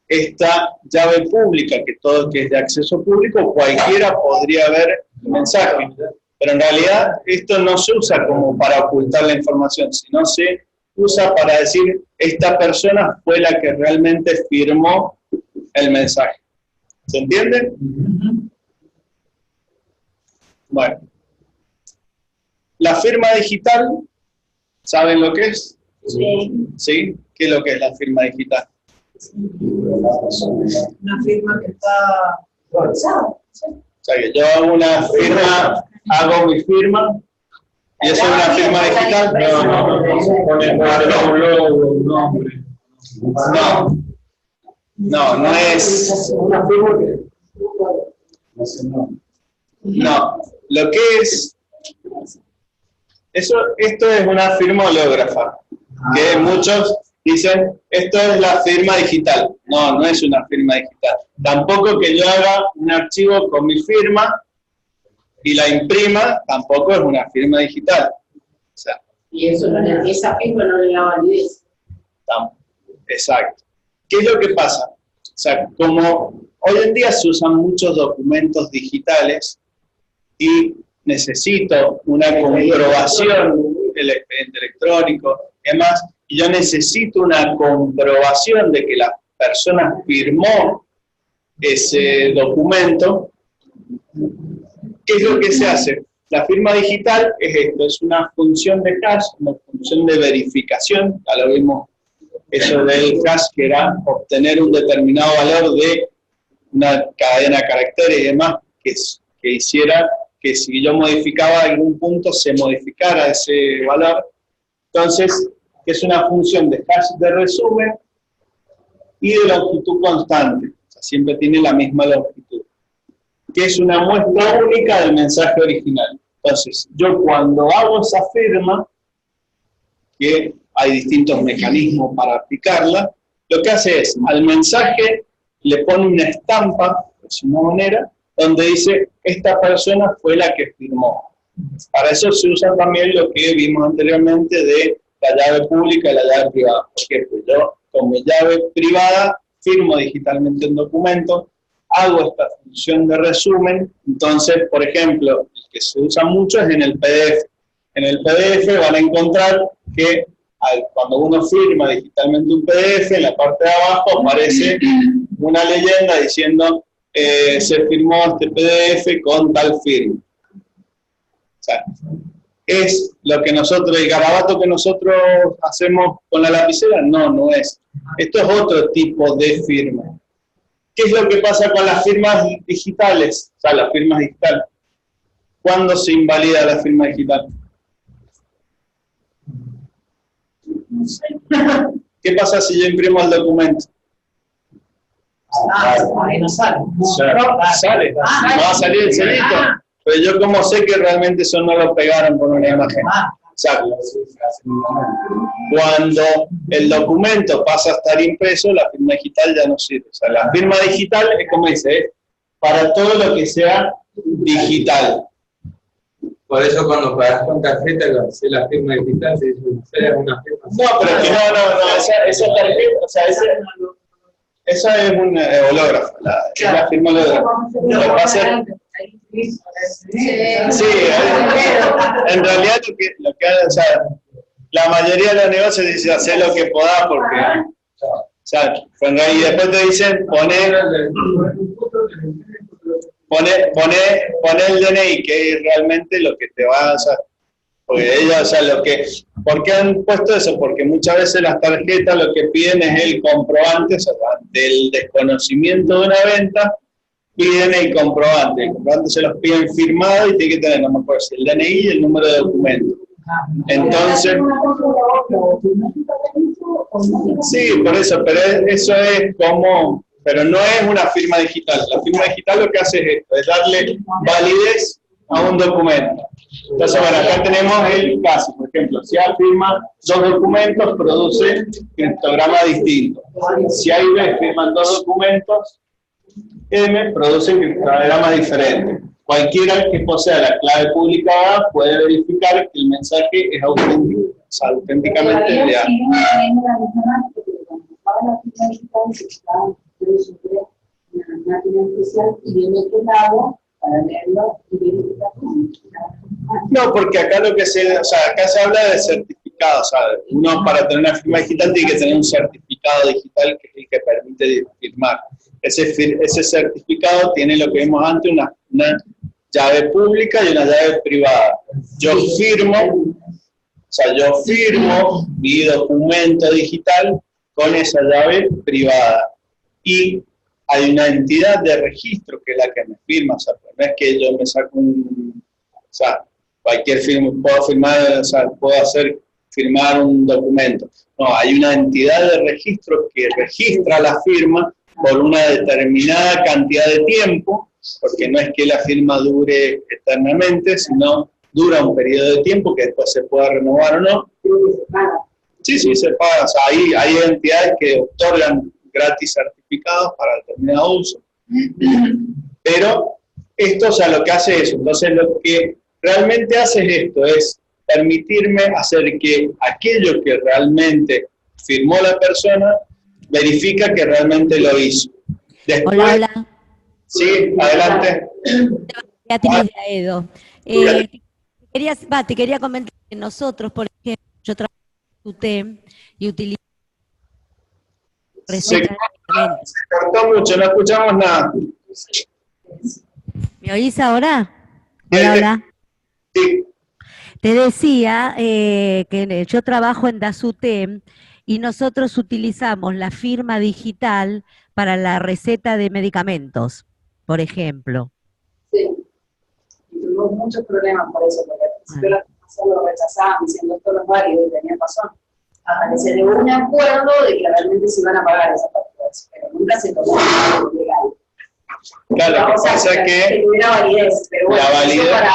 esta llave pública, que es de acceso público, cualquiera podría ver el mensaje. Pero en realidad esto no se usa como para ocultar la información, sino se usa para decir, esta persona fue la que realmente firmó el mensaje. ¿Se entiende? Bueno. La firma digital, ¿saben lo que es? Sí. ¿Sí? ¿Qué es lo que es la firma digital? Una firma que está organizada. O sea, que yo hago una firma, hago mi firma, y eso es una firma digital. No, un logo, un nombre. No es. Una firma que No, lo que es. Esto es una firma hológrafa, que muchos dicen, esto es la firma digital. No, no es una firma digital. Tampoco que yo haga un archivo con mi firma y la imprima, tampoco es una firma digital. O sea, Y eso esa firma no le da validez. Exacto. ¿Qué es lo que pasa? O sea, como hoy en día se usan muchos documentos digitales y necesito una comprobación del expediente electrónico, además, y yo necesito una comprobación de que la persona firmó ese documento, ¿qué es lo que se hace? La firma digital es esto, es una función de hash, una función de verificación, ya lo vimos, eso del hash que era obtener un determinado valor de una cadena de caracteres y demás, que hiciera que si yo modificaba algún punto se modificara ese valor. Entonces, que es una función de hash de resumen y de longitud constante, o sea, siempre tiene la misma longitud, que es una muestra única del mensaje original. Entonces, yo cuando hago esa firma, que hay distintos mecanismos para aplicarla, lo que hace es, al mensaje le pone una estampa, de una manera, donde dice, esta persona fue la que firmó. Para eso se usa también lo que vimos anteriormente de la llave pública y la llave privada. Porque pues yo, con mi llave privada, firmo digitalmente un documento, hago esta función de resumen. Entonces, por ejemplo, el que se usa mucho es en el PDF. En el PDF van a encontrar que cuando uno firma digitalmente un PDF, en la parte de abajo aparece una leyenda diciendo se firmó este PDF con tal firma. O sea, ¿es lo que nosotros, el garabato que nosotros hacemos con la lapicera? No, no es. Esto es otro tipo de firma. ¿Qué es lo que pasa con las firmas digitales? O sea, las firmas digitales. ¿Cuándo se invalida la firma digital? No sé. ¿Qué pasa si yo imprimo el documento? Ahí no sale. Sale, no va a salir el sellito. Pero yo como sé que realmente eso no lo pegaron con una imagen. O Exacto. Cuando el documento pasa a estar impreso, la firma digital ya no sirve. O sea, la firma digital es como dice, es para todo lo que sea digital. Por eso cuando pagas con tarjeta, cuando haces la firma digital, se dice, es una firma. No, pero es que no, esa tarjeta, o sea, esa es un hológrafo, es la firma hológrafa. Lo que pasa es, sí, en realidad lo que o sea, la mayoría de los negocios dicen hacer lo que podás porque, o sea, y después te dicen poner el DNI, que es realmente lo que te va a hacer. Porque ellos, o sea, ¿por qué han puesto eso? Porque muchas veces las tarjetas lo que piden es el comprobante, o sea, del desconocimiento de una venta, piden el comprobante. El comprobante se los piden firmado y tiene que tener, no me acuerdo, el DNI y el número de documento. Entonces, sí, por eso, pero eso es como, pero no es una firma digital. La firma digital lo que hace es esto, es darle validez a un documento. Entonces, bueno, acá tenemos el caso, por ejemplo, si A firma 2 documentos, produce criptogramas distintos. Si A y B firman 2 documentos, M produce criptogramas diferentes. Cualquiera que posea la clave pública A puede verificar que el mensaje es auténtico, o sea, auténticamente real. No, porque acá acá se habla de certificados, ¿sabes? Uno para tener una firma digital tiene que tener un certificado digital que es el que permite firmar. Ese certificado tiene lo que vimos antes, una llave pública y una llave privada. Yo firmo mi documento digital con esa llave privada. Y hay una entidad de registro que es la que me firma, o sea, no es que yo me saco o sea, cualquier firma, puedo firmar, o sea, puedo hacer firmar un documento. No, hay una entidad de registro que registra la firma por una determinada cantidad de tiempo, porque no es que la firma dure eternamente, sino dura un periodo de tiempo que después se pueda renovar o no. Sí, se paga. O sea, hay entidades que otorgan gratis certificados para determinado uso. Pero esto, o sea, lo que hace es, entonces lo que realmente hace es esto, es permitirme hacer que aquello que realmente firmó la persona, verifica que realmente lo hizo. Después, hola. Sí, adelante. Beatriz de Aedo. Te quería comentar que nosotros, por ejemplo, yo trabajo en UTE y utilizo se cortó mucho, no escuchamos nada. ¿Me oís ahora? Hola. Sí. Te decía que yo trabajo en DASUTEM y nosotros utilizamos la firma digital para la receta de medicamentos, por ejemplo. Sí, y tuvimos muchos problemas por eso, porque al principio las personas lo rechazaban diciendo esto no es válido y tenían razón. Hasta que se llegó a un acuerdo de que realmente se iban a pagar esas facturas, pero nunca se tomó legal. Claro, lo que pasa es que tuviera validez, pero bueno, la validez, eso para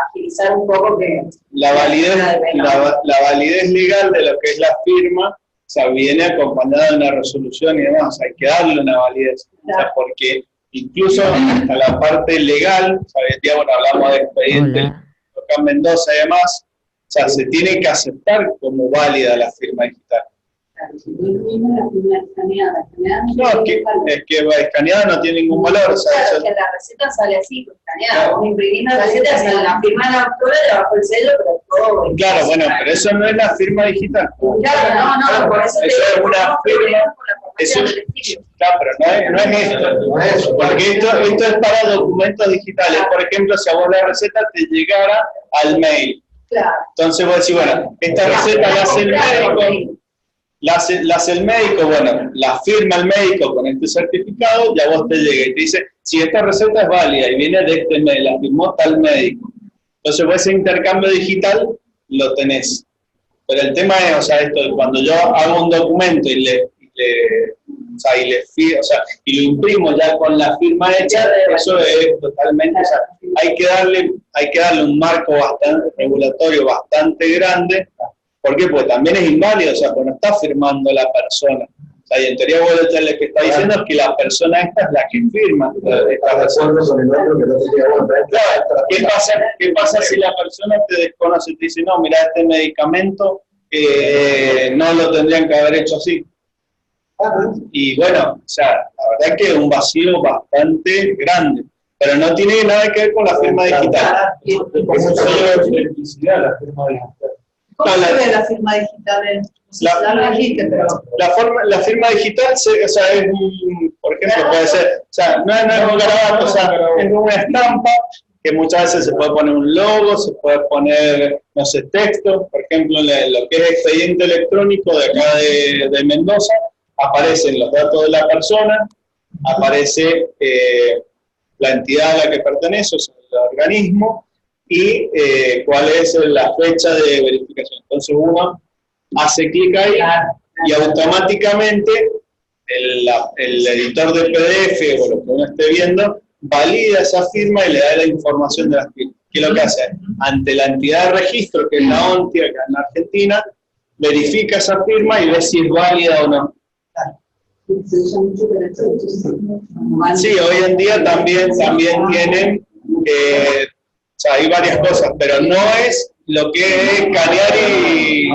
agilizar un poco que la validez legal de lo que es la firma, o sea, viene acompañada de una resolución y demás, o sea, hay que darle una validez, o sea, porque incluso a la parte legal, o sea, día, bueno, hablamos de expediente, acá en Mendoza y demás, o sea, se tiene que aceptar como válida la firma digital. No, es que escaneada no tiene ningún valor. O sea, claro, eso... que la receta sale así, escaneada. Claro. Vos imprimís la receta, se la firma la autora, le bajo el sello, pero todo. Claro, bueno, pero eso no es la firma digital. Claro, no, por eso es una firma. Claro, pero no es esto. Porque esto es para documentos digitales. Por ejemplo, si a vos la receta te llegara al mail. Claro. Entonces vos decís, bueno, esta receta la hace el médico. La hace el médico, bueno, la firma el médico con este certificado, ya vos te llega y te dice, si esta receta es válida y viene de este mail, la firmó tal médico. Entonces vos ese intercambio digital lo tenés. Pero el tema es, o sea, esto, cuando yo hago un documento y o sea, y lo imprimo ya con la firma hecha, eso es totalmente, o sea, hay que darle un marco bastante regulatorio bastante grande. ¿Por qué? Porque también es inválido, o sea, porque no está firmando la persona. O sea, y en teoría vos lo que está diciendo es que la persona esta es la que firma. ¿Qué pasa si la persona te desconoce y te dice, no, mira, este medicamento no lo tendrían que haber hecho así? Y bueno, o sea, la verdad es que es un vacío bastante grande, pero no tiene nada que ver con la firma digital. ¿Cómo se llama la electricidad, la firma digital? ¿Cómo se ve la firma digital? La firma digital, o sea, es por ejemplo, puede ser, o sea, no es un garabato, o sea, es una estampa que muchas veces se puede poner un logo, se puede poner, no sé, texto. Por ejemplo, en lo que es expediente electrónico de acá de Mendoza, aparecen los datos de la persona, aparece la entidad a la que pertenece, o sea, el organismo, y cuál es la fecha de verificación. Entonces uno hace clic ahí y automáticamente el editor de PDF o lo que uno esté viendo valida esa firma y le da la información de la firma. ¿Qué es lo que hace? Ante la entidad de registro, que es la ONTI acá en Argentina, verifica esa firma y ve si es válida o no. Sí, hoy en día también tienen, o sea, hay varias cosas, pero no es lo que es escanear y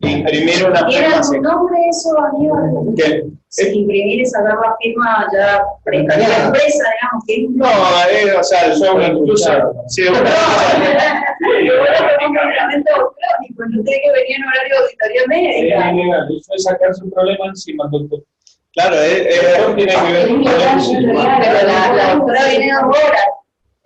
imprimir una firma. ¿Tiene algún nombre eso, Aníbal? ¿Qué? Imprimir esa nueva firma ya frente a la empresa, digamos, que es... No, o sea, son incluso... Sí, Yo no tiene que venir en horario de auditoría médica. Eso es sacarse un problema encima, doctor. Claro, tiene que ver con Pero la doctora viene 2 horas.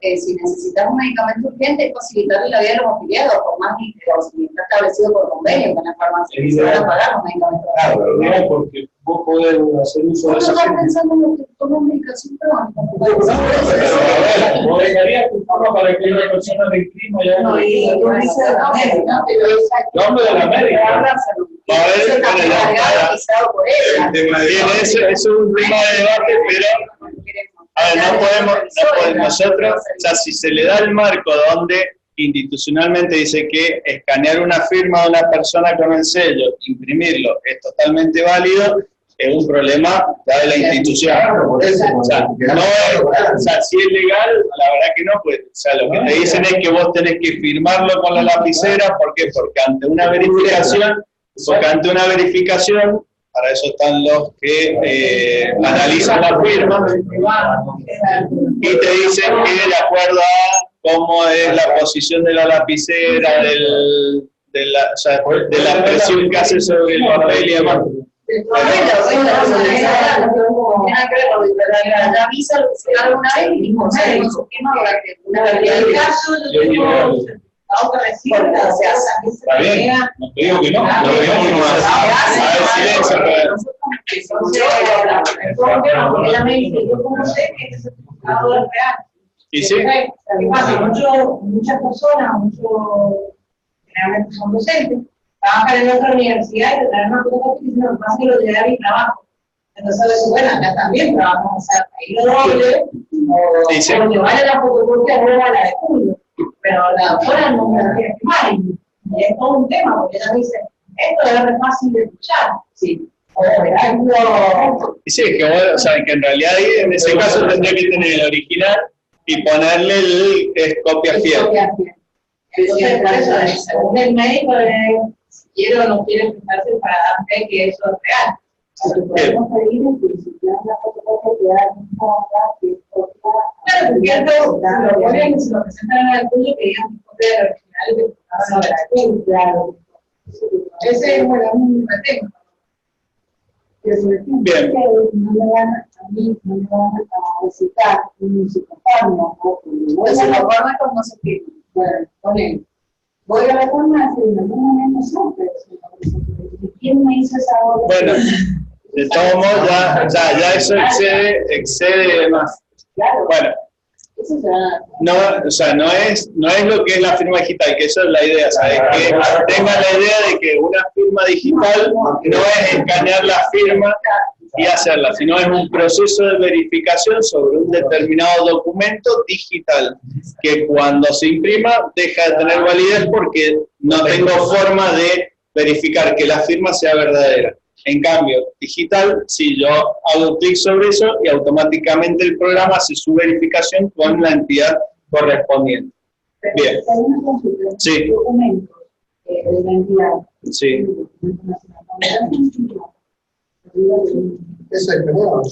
Si necesitas un medicamento urgente, es facilitarle la vida a los afiliados, por más que si está establecido por convenio con la farmacia, se van a pagar los medicamentos. Claro, no, porque vos podés hacer uso de Vos esa estás firma. pensando en lo que toma medicación crónica. Vos dejarías tu forma para que una persona le imprima ya. No, y tú dices de la médica, pero Yo hablo de la médica. Eso es un tema de debate, pero no podemos nosotros, o sea, si se le da el marco donde institucionalmente dice que escanear una firma de una persona con el sello, imprimirlo, es totalmente válido, es un problema ya de la institución. O sea, si es legal, la verdad que no, pues, o sea, lo que te dicen es que vos tenés que firmarlo con la lapicera. ¿Por qué? Porque ante una verificación, para eso están los que analizan la firma y te dicen que de acuerdo a cómo es la posición de la lapicera, de la presión que hace sobre el papel y demás. La visa lo que se da una vez y con su esquema durante una vez. Está bien, no te digo que no, lo vemos no Y sí. Muchas personas, generalmente son docentes, trabajan en otra universidad y te traen una fotocopia y dicen, lo que pasa es que lo llevé a mi trabajo. Entonces, bueno, acá también trabajamos, o sea, ahí lo doble, o llevar a la fotocopia o a la de Julio. Pero la doctora no me la quiere firmar y es todo un tema, porque ella dice, esto es fácil de escuchar. Sí. Y sí, es que bueno, o sea, que en realidad ahí, en ese caso tendría que tener el original y ponerle el copia fiel. Entonces, por eso, según el médico, si quiere o no quiere prestarse para dar fe que eso es real. Podemos pedir que si quieran la fotocopia que hagan que es copia. Claro, porque esto lo ponen, si lo presentan en el estudio, que digan que copia del original y que pasan a la estudio. Claro. Ese es un tema. Bien. No me van a recitar un psicofármaco. Los psicofármacos no se firman. Bueno, ponen. Voy a la farmacia y en algún momento no, pero ¿quién me hizo esa orden? Bueno, de todos modos, ya eso excede más. Claro. Bueno, Eso ya. no, o sea, no es lo que es la firma digital, que eso es la idea, ¿sabes? Que tengan la idea de que una firma digital no es escanear la firma y hacerla, sino es un proceso de verificación sobre un determinado documento digital, que cuando se imprima deja de tener validez porque no tengo forma de verificar que la firma sea verdadera. En cambio, digital, si yo hago clic sobre eso y automáticamente el programa hace su verificación con la entidad correspondiente. Bien. Sí. Documentos de la entidad. Sí. Eso es verdad.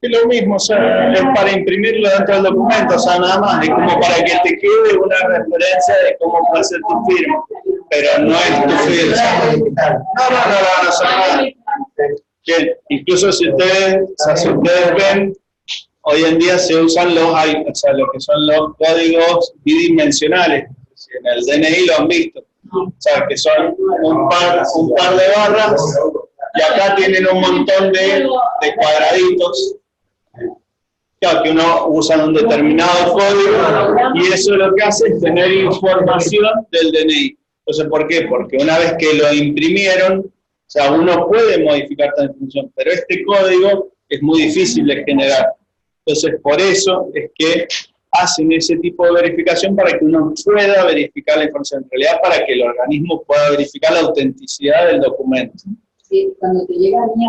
Es lo mismo, o sea, es para imprimirlo dentro del documento, o sea, nada más, es como para que te quede una referencia de cómo va a ser tu firma, pero no es tu firma. No son nada. Bien, incluso si ustedes ven, hoy en día se usan los lo que son los códigos bidimensionales, en el DNI lo han visto, o sea, que son un par de barras, y acá tienen un montón de cuadraditos, claro, que uno usa un determinado código, y eso lo que hace es tener información del DNI. Entonces, ¿por qué? Porque una vez que lo imprimieron, o sea, uno puede modificar esta información, pero este código es muy difícil de generar. Entonces, por eso es que hacen ese tipo de verificación para que uno pueda verificar la información, en realidad para que el organismo pueda verificar la autenticidad del documento. Sí, cuando te llega a mí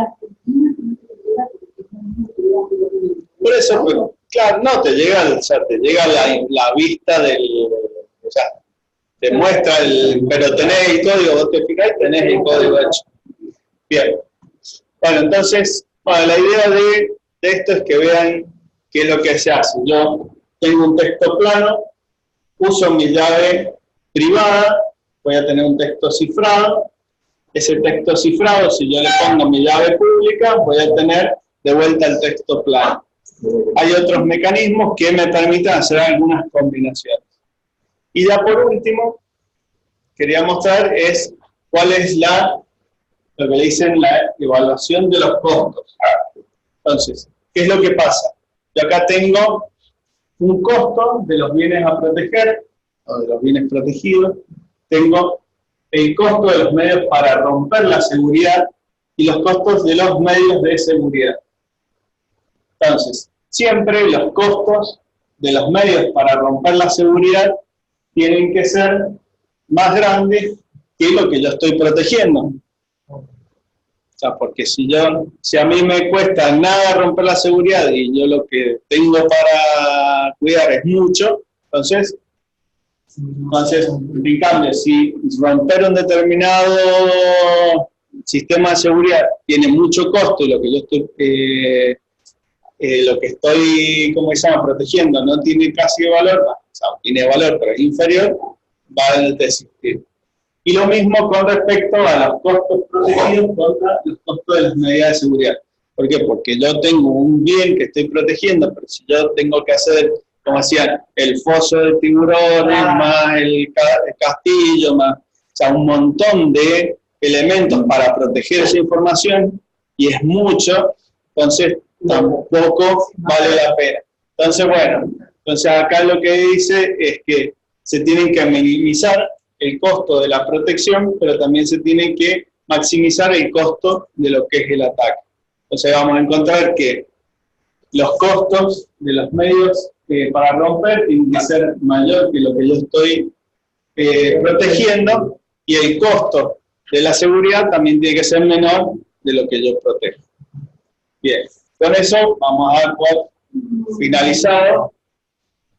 Por eso, pues, claro, no, te llega la vista del, o sea, te muestra pero tenés el código, vos te fijás y tenés el código hecho. Bien. Bueno, entonces, la idea de esto es que vean qué es lo que se hace. Yo tengo un texto plano, uso mi llave privada, voy a tener un texto cifrado. Ese texto cifrado, si yo le pongo mi llave pública, voy a tener de vuelta el texto plano. Hay otros mecanismos que me permiten hacer algunas combinaciones. Y ya por último, quería mostrar cuál es lo que le dicen la evaluación de los costos. Entonces, ¿qué es lo que pasa? Yo acá tengo un costo de los bienes a proteger, o de los bienes protegidos, tengo el costo de los medios para romper la seguridad y los costos de los medios de seguridad. Entonces, siempre los costos de los medios para romper la seguridad tienen que ser más grandes que lo que yo estoy protegiendo. O sea, porque si a mí me cuesta nada romper la seguridad y yo lo que tengo para cuidar es mucho, entonces, en cambio, si romper un determinado sistema de seguridad tiene mucho costo y lo que estoy, ¿cómo se llama?, protegiendo no tiene casi valor, o sea, tiene valor pero es inferior, va a desistir. Y lo mismo con respecto a los costos protegidos contra los costos de las medidas de seguridad. ¿Por qué? Porque yo tengo un bien que estoy protegiendo, pero si yo tengo que hacer, como decían, el foso de tiburones, más el castillo, más, o sea, un montón de elementos para proteger esa información, y es mucho, entonces tampoco vale la pena. Entonces, bueno, acá lo que dice es que se tienen que minimizar el costo de la protección, pero también se tiene que maximizar el costo de lo que es el ataque. Entonces vamos a encontrar que los costos de los medios para romper tienen que ser mayor que lo que yo estoy protegiendo, y el costo de la seguridad también tiene que ser menor de lo que yo protejo. Bien, con eso vamos a dar por finalizado.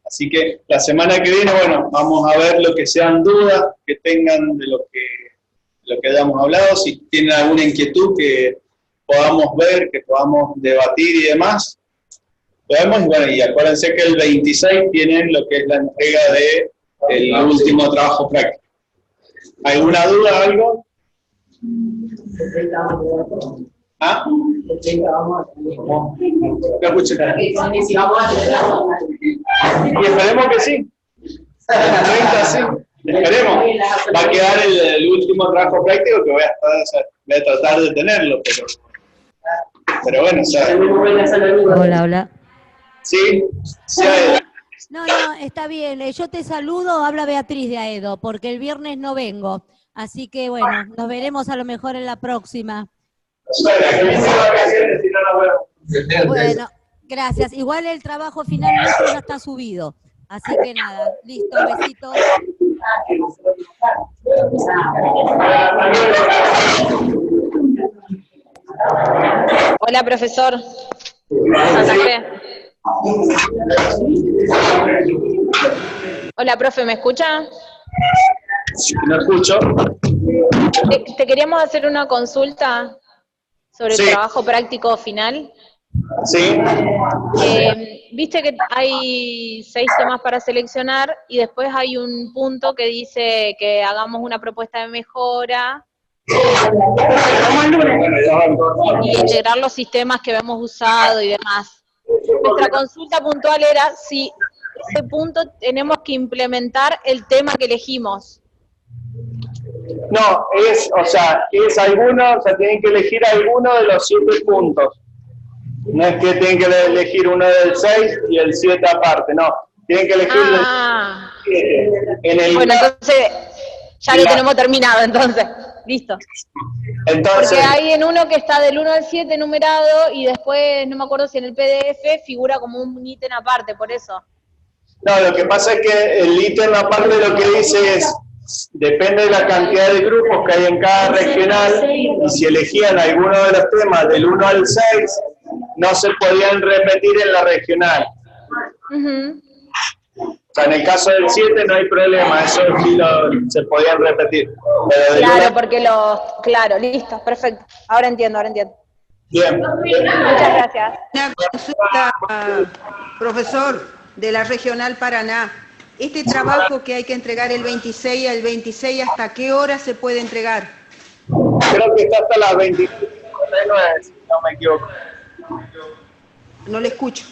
Así que la semana que viene, bueno, vamos a ver lo que sean dudas que tengan de lo que hayamos hablado, si tienen alguna inquietud que podamos ver, que podamos debatir y demás. Lo vemos, y bueno, y acuérdense que el 26 tienen lo que es la entrega del último trabajo práctico. ¿Alguna duda, algo? ¿Ah? No escuché nada. Y esperemos que sí. El 30 sí. Esperemos. Va a quedar el último trabajo práctico que voy a tratar de tenerlo, pero bueno, Hola, hola. Sí, sí. No, está bien. Yo te saludo, habla Beatriz de Aedo, porque el viernes no vengo. Así que bueno, nos veremos a lo mejor en la próxima. Bueno, gracias. Igual el trabajo final nuestro ya está subido. Así que nada, listo, besitos. Hola, profesor. Santa Fe. Hola, profe, ¿me escucha? No escucho. Te queríamos hacer una consulta sobre el trabajo práctico final. Sí. Viste que hay 6 temas para seleccionar y después hay un punto que dice que hagamos una propuesta de mejora y integrar los sistemas que hemos usado y demás. Nuestra consulta puntual era si ese punto tenemos que implementar el tema que elegimos. No, es alguno, o sea, tienen que elegir alguno de los 7 puntos. No es que tienen que elegir uno del 6 y el 7 aparte, no. Tienen que elegir Bueno, entonces ya lo tenemos terminado, entonces. Listo. Entonces, porque hay en uno que está del 1 al 7 numerado y después, no me acuerdo si en el PDF figura como un ítem aparte, por eso. No, lo que pasa es que el ítem aparte lo que dice es, depende de la cantidad de grupos que hay en cada regional, y si elegían alguno de los temas del 1 al 6, no se podían repetir en la regional. O sea, en el caso del 7 no hay problema, eso sí se podían repetir. Pero claro, porque claro, listo, perfecto. Ahora entiendo. Bien. Muchas gracias. Una consulta, profesor, de la Regional Paraná. Este trabajo que hay que entregar el 26 al 26, ¿hasta qué hora se puede entregar? Creo que está hasta las 23:59, si no me equivoco. No le escucho.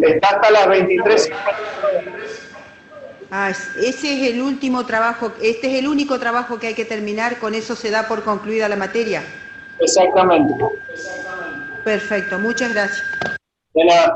Está hasta las 23:59. Ese es el último trabajo, este es el único trabajo que hay que terminar, con eso se da por concluida la materia. Exactamente. Perfecto, muchas gracias. De nada.